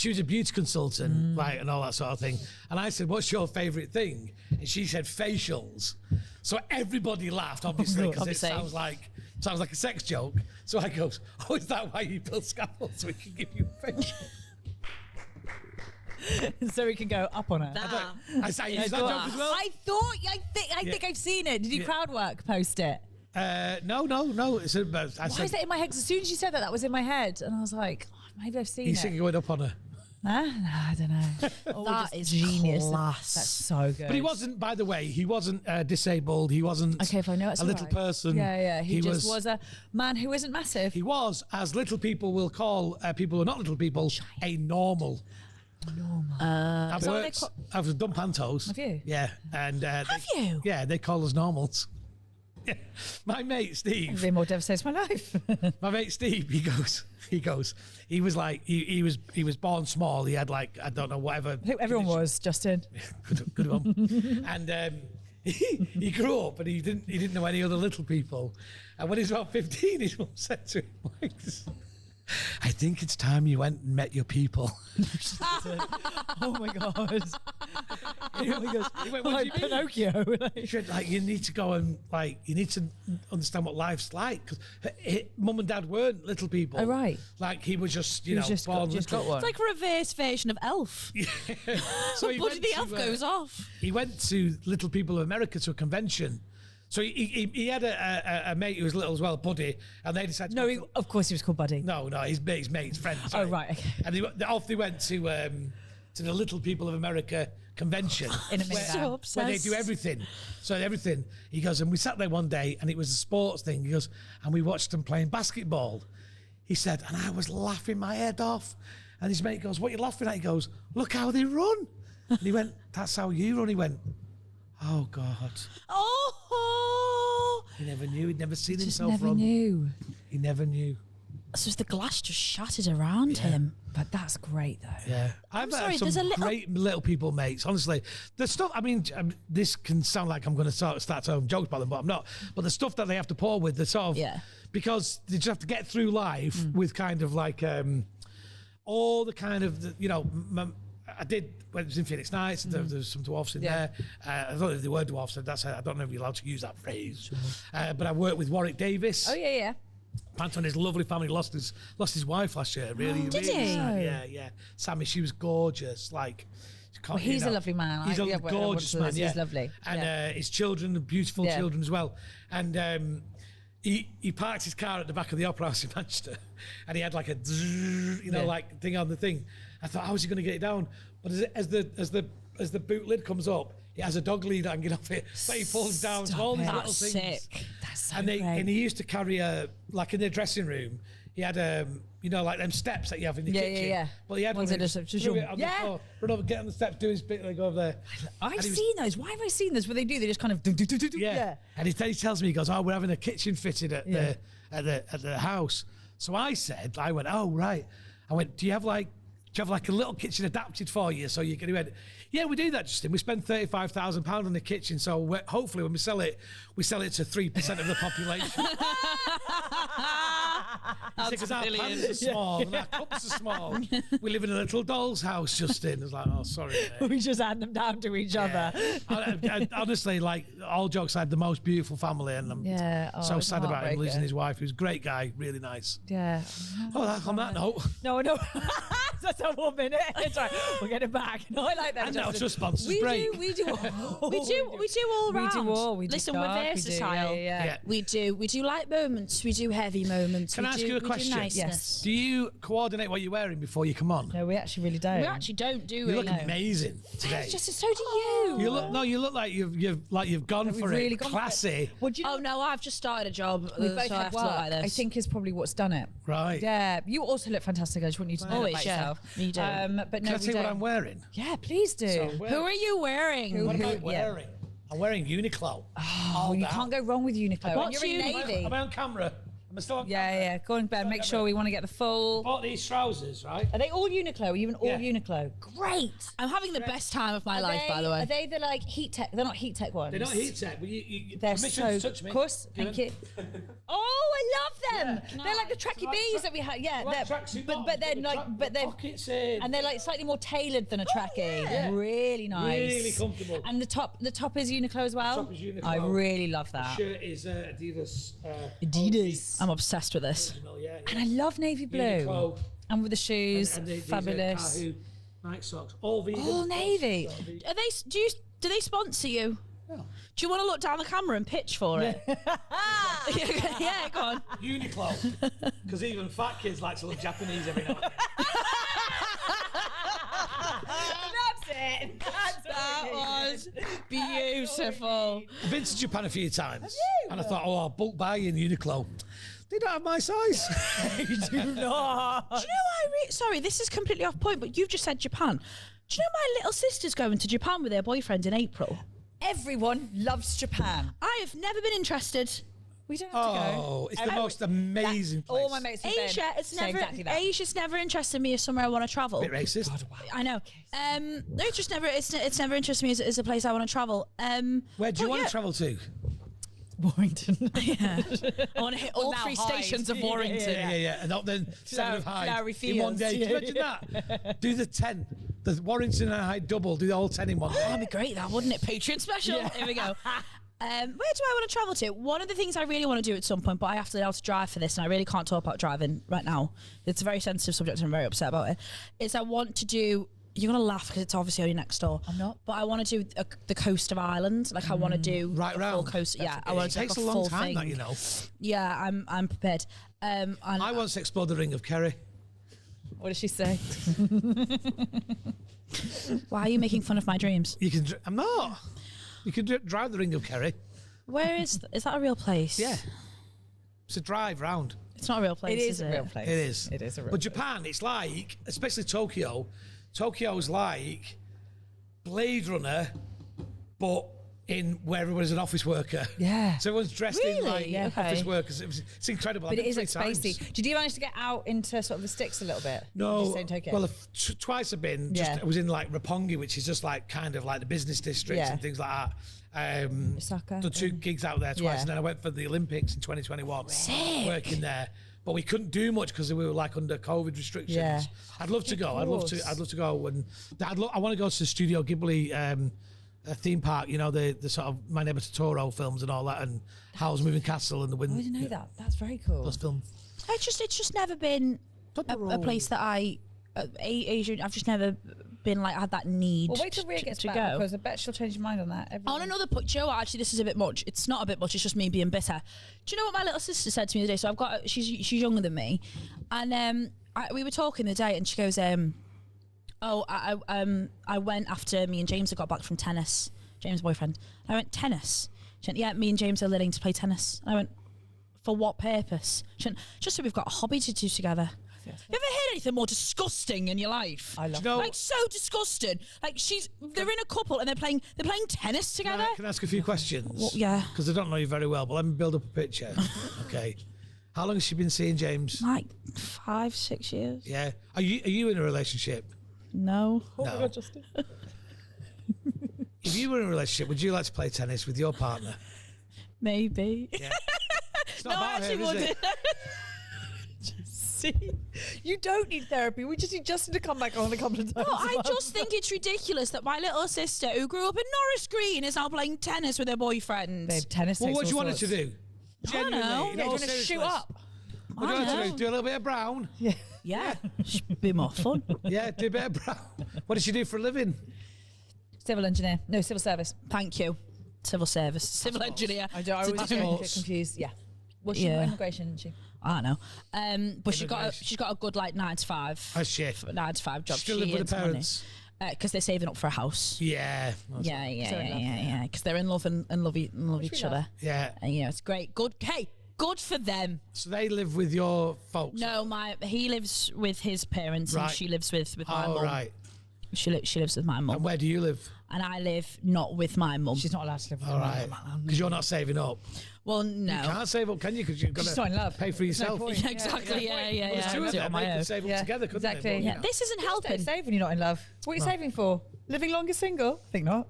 was a beauty consultant, like, and all that sort of thing. And I said, "What's your favourite thing?" And she said, "Facials." So everybody laughed, obviously, because it sounds like a sex joke. So I goes, "Oh, is that why you build scaffolds, so we can give you a facial?" So he can go up on her. I say, use that joke as well. I think I've seen it. Did you crowd work post it? No. It's Why is that in my head? 'Cause as soon as you said that was in my head, and I was like, oh, maybe I've seen you it. think you're going up on her? Huh? No, I don't know. That is genius. class. That's so good. But he wasn't, by the way, he wasn't disabled. He wasn't Okay, if I know it's a little right. person. Yeah. He just was a man who isn't massive. He was, as little people will call people who are not little people, a normal. I've done pantos. Have you? Yeah. And Have you? Yeah, they call us normals. Yeah. My mate Steve. Been more devastated my life. My mate Steve, he goes, he was like, he was born small. He had like, I don't know, whatever. I think everyone was, Justin. Good one. And he grew up and he didn't know any other little people. And when he was about 15, his mum said to him, like, I think it's time you went and met your people. Oh my god! He goes, what do you mean? Pinocchio. He said, like, you need to go and you need to understand what life's like, because mum and dad weren't little people. Oh, right. Like, he was just just born got little. one. It's like a reverse version of Elf. So he Buddy went the to, Elf goes off. He went to Little People of America to a convention. So he had a mate who was little as well, Buddy, and they decided. No, of course he was called Buddy. No, his mate's friend. Oh, right, okay. And off they went to the Little People of America convention In a minivan. where they do everything. So everything. He goes, and we sat there one day, and it was a sports thing. He goes, and we watched them playing basketball. He said, and I was laughing my head off. And his mate goes, what are you laughing at? He goes, look how they run. And he went, that's how you run. He went, oh, God. Oh, He never knew. He'd never seen Just himself never run. knew. He never knew. so the glass just shattered around him. But that's great though. Yeah, I've sorry, had there's some a little- great little people mates. Honestly, the stuff. I mean, this can sound like I'm going to start telling jokes about them, but I'm not. But the stuff that they have to pour with, the sort of, because they just have to get through life with kind of like all the kind of I did when it was in Phoenix Nights. There's some dwarfs in there. I don't know if they were dwarfs. I don't know if you're allowed to use that phrase. But I worked with Warwick Davis. Oh yeah. Panto and his lovely family lost his wife last year. Really, did really he? sad. Yeah. Sammy, she was gorgeous. Like, He's a lovely man. He's a gorgeous man. He's lovely. And his children, beautiful children as well. And he parked his car at the back of the Opera House in Manchester, and he had like a like thing on the thing. I thought, how is he going to get it down? But as the boot lid comes up, it has a dog lead hanging off it, so he falls down. So all these little That's things. sick. That's so And great. he used to carry like in the dressing room, he had like them steps that you have in the kitchen. Yeah. Well, he had Ones one. that just Threw it on the floor, run over, get on the steps, do his bit, and go over there. I've seen those. Why have I seen those? Where they do? They just kind of do. Yeah. And he tells me, he goes, "Oh, we're having a kitchen fitted at the house." So I went, "Oh, right." I went, "Do you have like a little kitchen adapted for you so you can?" He went, "Yeah, we do that, Justin. We spend £35,000 on the kitchen, so hopefully when we sell it to 3% of the population." Because our pans are small and our cups are small. We live in a little doll's house, Justin. I was like, "Oh, sorry, mate." We just hand them down to each other. I honestly, like, all jokes, I had the most beautiful family, and I'm so sad about him losing his wife. He was a great guy, really nice. Yeah. On that note. No. That's a 1 minute. It's right. We'll get it back. No, I like that. And now it's a sponsors We break. do all. We do all We round. do all. We do Listen, dark, we're we do, versatile. yeah. We do light moments. We do heavy moments. Can I ask you a question? Niceness. Do you coordinate what you're wearing before you come on? No, we actually really don't. We actually don't do You it. look amazing today. It's just so do you. You look like you've gone for really it. gone for it. Classy. Well, do you know Oh no, I've just started a job. we so both I had have to work, look like this. I think is probably what's done it. Right. Yeah, you also look fantastic. I just want you to know Always, that about yeah. yourself. You do. But no, Can I we tell you don't. what I'm wearing? Yeah, please do. So I'm Who wearing- are you wearing? What am I yeah. wearing? I'm wearing Uniqlo. Oh, you can't go wrong with Uniqlo. What's And you're in Navy. Am I on camera? Am I still on Yeah, camera? yeah. Go on, Ben. Make sure we want to get the full. Bought these trousers, right? Are they all Uniqlo? Are you in all Yeah. Uniqlo? Great. I'm having the best time of my Are life, they- by the way. Are they the like heat tech? They're not heat tech ones. They're not heat tech, but They're permission so. to touch me. Of course. Thank you. Oh, I love them. Yeah. They're like the tracky Like bees tra- that we had. Yeah, Like they're- tracksuit but bottoms, they're the like track- but they're pockets in. and they're like slightly more tailored than a tracky. yeah. Really nice. Really comfortable. And the top is Uniqlo as well. top is Uniqlo. I really love that. Shirt is Adidas. Adidas. I'm obsessed with this. Original, yeah. And I love navy blue. Uniqlo. And with the shoes, And these, fabulous. Kahoo Nike socks. All vegan. All navy. Are they? Do they sponsor you? No. Do you want to look down the camera and pitch for it? Yeah, go on. Uniqlo. Because even fat kids like to look Japanese every now and then. That's it. That was beautiful. I've been to Japan a few times. And I thought, oh, I'll bulk buy in Uniqlo. They don't have my size. You do not. Do you know, sorry, this is completely off point, but you've just said Japan. Do you know my little sister's going to Japan with her boyfriend in April? Everyone loves Japan. I have never been interested. We don't have to go. Oh, it's the most amazing place. All my mates have Asia, been it's say never. exactly that. Asia's never interested me as somewhere I want to travel. Bit racist. I know. No, it's just never. It's never interested me as a place I want to travel. Where do you want to travel to? Warrington. Yeah. I want to hit all now 3 Hyde. stations of Warrington. Yeah. And not then 7 of Hyde Flowery in one day. Fields. Can you imagine that? Do the 10. The Warrington and Hyde double. Do the whole 10 in one day. That'd be great, that wouldn't it? Patreon special. Here we go. Where do I want to travel to? One of the things I really want to do at some point, but I have to learn how to drive for this, and I really can't talk about driving right now. It's a very sensitive subject, and I'm very upset about it. Is I want to do. You're gonna laugh because it's obviously only next door. I'm not. But I want to do the coast of Ireland. Like I want to do Right the round. full coast. Yeah, I want It to takes take a a long full time, thing. that, you know. Yeah, I'm prepared. And I once explored the Ring of Kerry. What does she say? why are you making fun of my dreams? You can. I'm not. You can drive the Ring of Kerry. Where is that a real place? Yeah. It's a drive round. It's not a real place. It is is a real place. It is. It is a real But place. Japan, it's like, especially Tokyo. Tokyo's like Blade Runner, but in where everyone's an office worker. Yeah. So everyone's dressed in Really? like Yeah, office okay. workers. It's incredible. But I've it been is 3 times. spacey. Did you manage to get out into sort of the sticks a little bit? Did you No, stay in Tokyo? well, twice I've been. Just, Yeah. I was in like Roppongi, which is just like kind of like the business districts Yeah. and things like that. Osaka. Done 2 gigs out there twice, Yeah. and then I went for the Olympics in 2021, working there. But we couldn't do much because we were like under COVID restrictions. Yeah. I'd love to go. I'd love to go. And I want to go to the Studio Ghibli theme park. You know, the sort of My Neighbor Totoro films and all that, and Howl's Moving Castle and the Wind. I didn't know that. That's very cool. Those films. It's just never been a place that Asian. I've just never been like had that need. Well, wait till Rhea gets to back go. because I bet she'll change her mind on that. On another point, Joe, you know, actually, this is a bit much. It's not a bit much. It's just me being bitter. Do you know what my little sister said to me the other day? So I've got. She's younger than me, and we were talking the other day, and she goes, I went after me and James had got back from tennis. James' boyfriend. I went tennis. She went, yeah, me and James are learning to play tennis. And I went, for what purpose? She went, just so we've got a hobby to do together. You ever heard anything more disgusting in your life? I love Do you know- Like so disgusting. Like they're in a couple and they're playing tennis together. Can I ask a few questions? Well, yeah. Because I don't know you very well, but let me build up a picture. Okay. How long has she been seeing James? Like 5-6 years. Yeah. Are you in a relationship? No. No. If you were in a relationship, would you like to play tennis with your partner? Maybe. Yeah. It's not No, I about her, actually is wouldn't. it? See, you don't need therapy. We just need Justin to come back on a couple of times. No, I just think it's ridiculous that my little sister, who grew up in Norris Green, is now playing tennis with her boyfriend. Babe, tennis. Well, takes what do you all want her to sorts. do? I don't know. Genuinely, in Yeah, all do you want to shoot seriousness. up? What do you want her to do? Do a little bit of brown? Yeah, should be more fun. Yeah, do a bit of brown. What does she do for a living? Civil engineer. No, civil service. Thank you. Civil service, civil engineer. I always difficult. get confused. Yeah. Well, she's got immigration, isn't she? I don't know. But she's got a good like 9 to 5. Oh shit. 9 to 5 job. Still live with the parents. Because they're saving up for a house. Yeah. Yeah. Because they're in love and love each other. Yeah. And it's great. Good. Hey, good for them. So they live with your folks? No, he lives with his parents, and she lives with my mum. Right. She lives with my mum. And where do you live? And I live not with my mum. She's not allowed to live with All right. Because you're not saving up. Well, no. You can't save up, can you? Because you've got to pay for yourself. No Yeah, exactly. Yeah. There's two of them. They could save up together, couldn't exactly. they? Yeah, this isn't helping. Don't save when you're not in love. What are you saving for? Living longer single? I think not.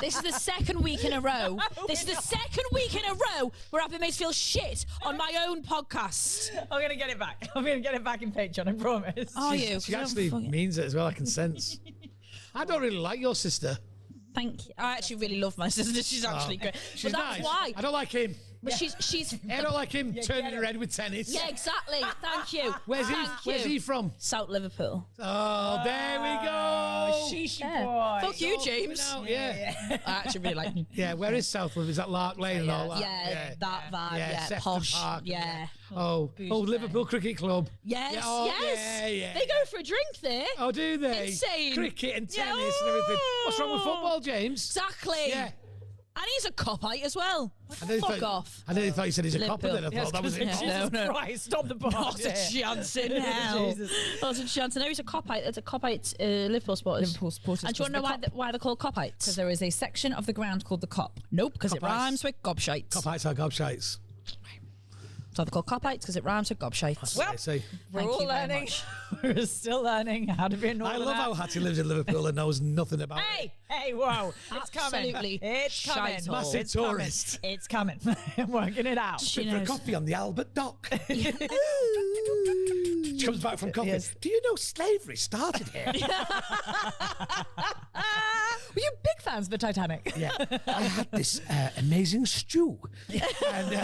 This is the second week in a row. This is the second week in a row where I've been made to feel shit on my own podcast. I'm going to get it back. I'm going to get it back in Patreon, I promise. Are you? She actually means it as well, I can sense. I don't really like your sister. Thank you. I actually really love my sister. She's actually great. She's but that's nice. why. I don't like him. But she's. I don't like him turning her head with tennis. Yeah, exactly. Thank you. Where's he from? South Liverpool. Oh, there we go. Sheesh boy. Fuck you, James. Yeah. I actually really like him. Yeah, where is South Liverpool? Is that Lark Lane and all that? Yeah, that vibe. Yeah, Sefton posh. Park. Yeah. Oh, Liverpool Cricket Club. Yes, Yeah, oh, yes. yeah. They go for a drink there. Oh, do they? Insane. Cricket and tennis and everything. What's wrong with football, James? Exactly. Yeah. And he's a cop-ite as well. Fuck off. I nearly thought you said he's a copper then. I Liverpool. thought that was it. Yeah. No. Christ, stop the bar. Not a chance in hell. Not a chance. No, he's a cop-ite. It's a cop-ite Liverpool supporters. Liverpool supporters. And do you want to know why they're called cop-ites? Because there is a section of the ground called the Cop. Nope, because it Cop-ites. rhymes with gobshites. Cop-ites are gobshites. So they're called cop-ites because it rhymes with gobshites. Well, I see. we're Thank all you very learning. much. We're still learning how to be a I northerner. love how Hattie lives in Liverpool and knows nothing about it. Hey, whoa. It's coming. Absolutely It's coming. shite-hole. Massive It's coming. tourist. It's coming. I'm working it out. She Been for a knows. coffee on the Albert Dock. She comes back from coffee. Yes. Do you know slavery started here? Were you big fans of the Titanic? Yeah. I had this amazing stew. And,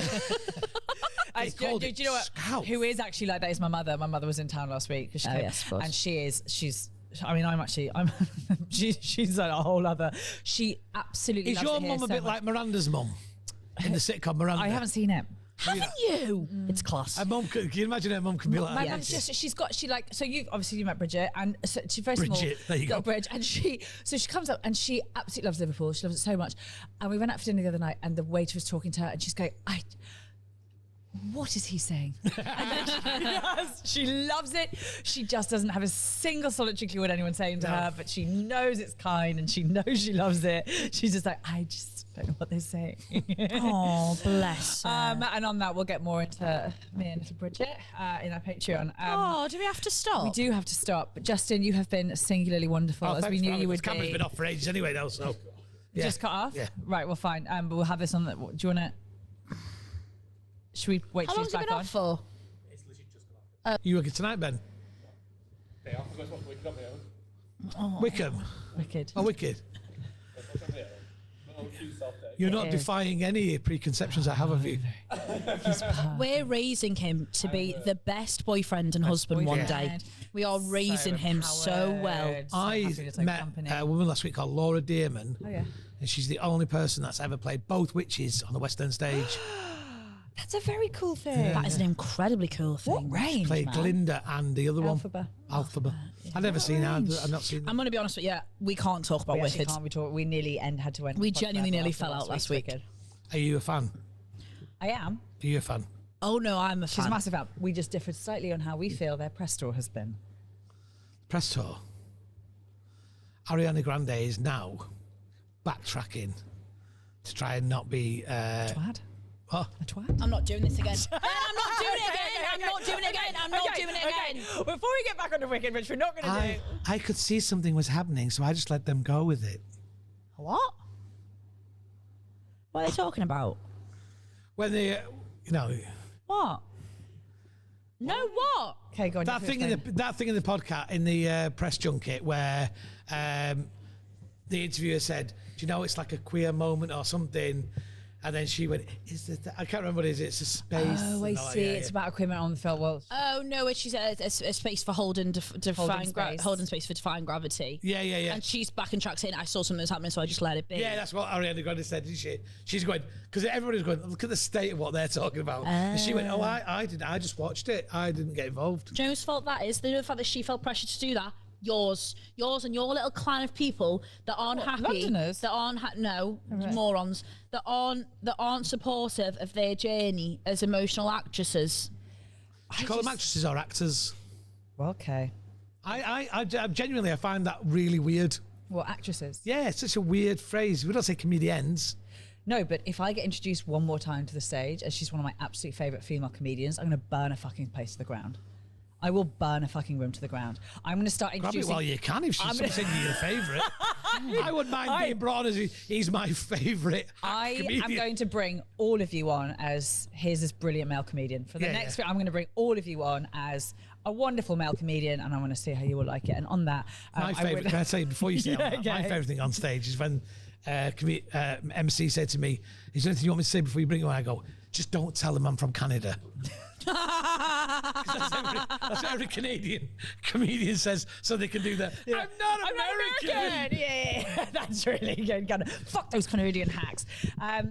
they Do called it you know what? scalp. Who is actually like that is my mother. My mother was in town last week. 'Cause she Oh, came, yes, of course. and she's. I mean, she's like a whole other. She absolutely. Is loves your it here mum a so bit much. like Miranda's mum in the sitcom Miranda? I haven't seen it. Haven't you? It's class. Her mum, can you imagine her mum can be like My that? mum's just, so you met Bridget, and so she's very small. Bridget, there you little go. Bridge, and she comes up and she absolutely loves Liverpool. She loves it so much. And we went out for dinner the other night, and the waiter was talking to her, and she's going, what is he saying? She loves it. She just doesn't have a single solitary clue what anyone's saying to her, but she knows it's kind and she knows she loves it. She's just like, I just don't know what they're saying. Oh, bless her. And on that, we'll get more into me and little Bridget in our Patreon. Do we have to stop? We do have to stop. But Justin, you have been singularly wonderful, as we knew you would Camera's be. been off for ages anyway, though, so. Yeah. Just cut off? Yeah. Right, well, fine. But we'll have this on. Do you want to... Should we wait How till long's he's it back been on? off for? You working tonight, Ben? Wickham. Wicked. Oh, wicked. You're not defying any preconceptions I have of you. We're raising him to be the best boyfriend and husband one day. boyfriend. We are raising him so well. empowered, so I happy to take met company. a woman last week called Laura Dearman. Oh, yeah. And she's the only person that's ever played both witches on the West End stage. That's a very cool thing. That is an incredibly cool thing. What range, Played man? Glinda and the other Alphaba. one. Alphaba. I've never seen her. I've not seen I'm going to be honest with you. We can't talk about We actually Wicked. can't. We nearly had to end. We the podcast genuinely nearly after fell out last week's week. Wicked. Are you a fan? I am. Are you a fan? Oh no, I'm a She's fan. a massive fan. We just differed slightly on how we feel their press tour has been. Press tour. Ariana Grande is now backtracking to try and not be. Twat. What? A twat. I'm not doing this again. I'm not doing it again. I'm not doing it again. I'm not doing it again. Before we get back on the Wicked, which we're not going to do. I could see something was happening, so I just let them go with it. What? What are they talking about? When they, What? No, what? Okay, go on. that thing in the podcast in the press junket where the interviewer said, "Do you know it's like a queer moment or something?" And then she went, I can't remember what it is. It's a space. Oh, I see. It's about equipment on the felt world. Oh no, it's she's a space for holding space for defying gravity. Yeah. And she's back in track saying, I saw something was happening, so I just let it be. Yeah, that's what Ariana Grande said, didn't she? She's going, because everybody's going, look at the state of what they're talking about. And she went, oh, I didn't. I just watched it. I didn't get involved. Do you know whose fault that is? The fact that she felt pressure to do that. Yours and your little clan of people that aren't happy, Londoners? that aren't morons, that aren't supportive of their journey as emotional actresses. Do you call them actresses or actors? Well, okay. I genuinely, I find that really weird. What, actresses? Yeah, it's such a weird phrase. We don't say comedians. No, but if I get introduced one more time to the stage as she's one of my absolute favourite female comedians, I'm going to burn a fucking place to the ground. I will burn a fucking room to the ground. I'm going to start introducing... Grab it while you can if she's saying you're your favourite. I wouldn't mind being brought on as he's my favourite comedian. I'm going to bring all of you on as here's this brilliant male comedian. For the next bit, I'm going to bring all of you on as a wonderful male comedian, and I want to see how you will like it. And on that... my favourite, can I say before you say that, my favourite thing on stage is when MC said to me, is there anything you want me to say before you bring it on? I go, just don't tell them I'm from Canada. That's what every Canadian comedian says, so they can do that. I'm not American. Yeah, that's really good. Fuck those Canadian hacks.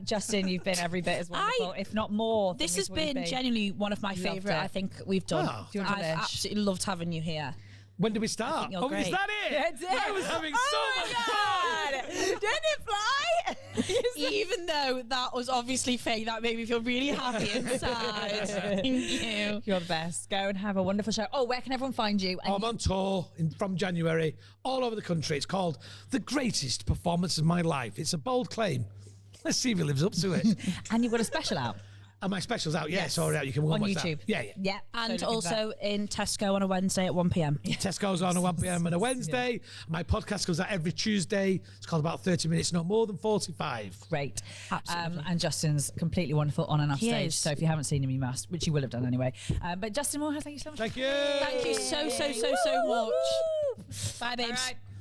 Justin, you've been every bit as wonderful, if not more. This has been genuinely one of my favourite. I think we've done. Oh. I've absolutely loved having you here. When did we start? Oh, is that it? Yeah, it's it. I was having so much fun. Didn't it fly? Even though that was obviously fake, that made me feel really happy inside. Thank you. You're the best. Go and have a wonderful show. Oh, where can everyone find you? I'm on tour from January all over the country. It's called The Greatest Performance of My Life. It's a bold claim. Let's see if he lives up to it. And you've got a special out. And my special's out. Yeah, it's already out. You can on watch YouTube. That. Yeah. And also in Tesco on a Wednesday at 1 p.m. Tesco's on a 1 p.m. and a Wednesday. My podcast goes out every Tuesday. It's called About 30 Minutes, not more than 45. Great. Absolutely. And Justin's completely wonderful on and off He stage. is. So if you haven't seen him, you must, which you will have done anyway. But Justin Moorhouse, thank you so much. Thank you. Thank you so much. Bye, babes.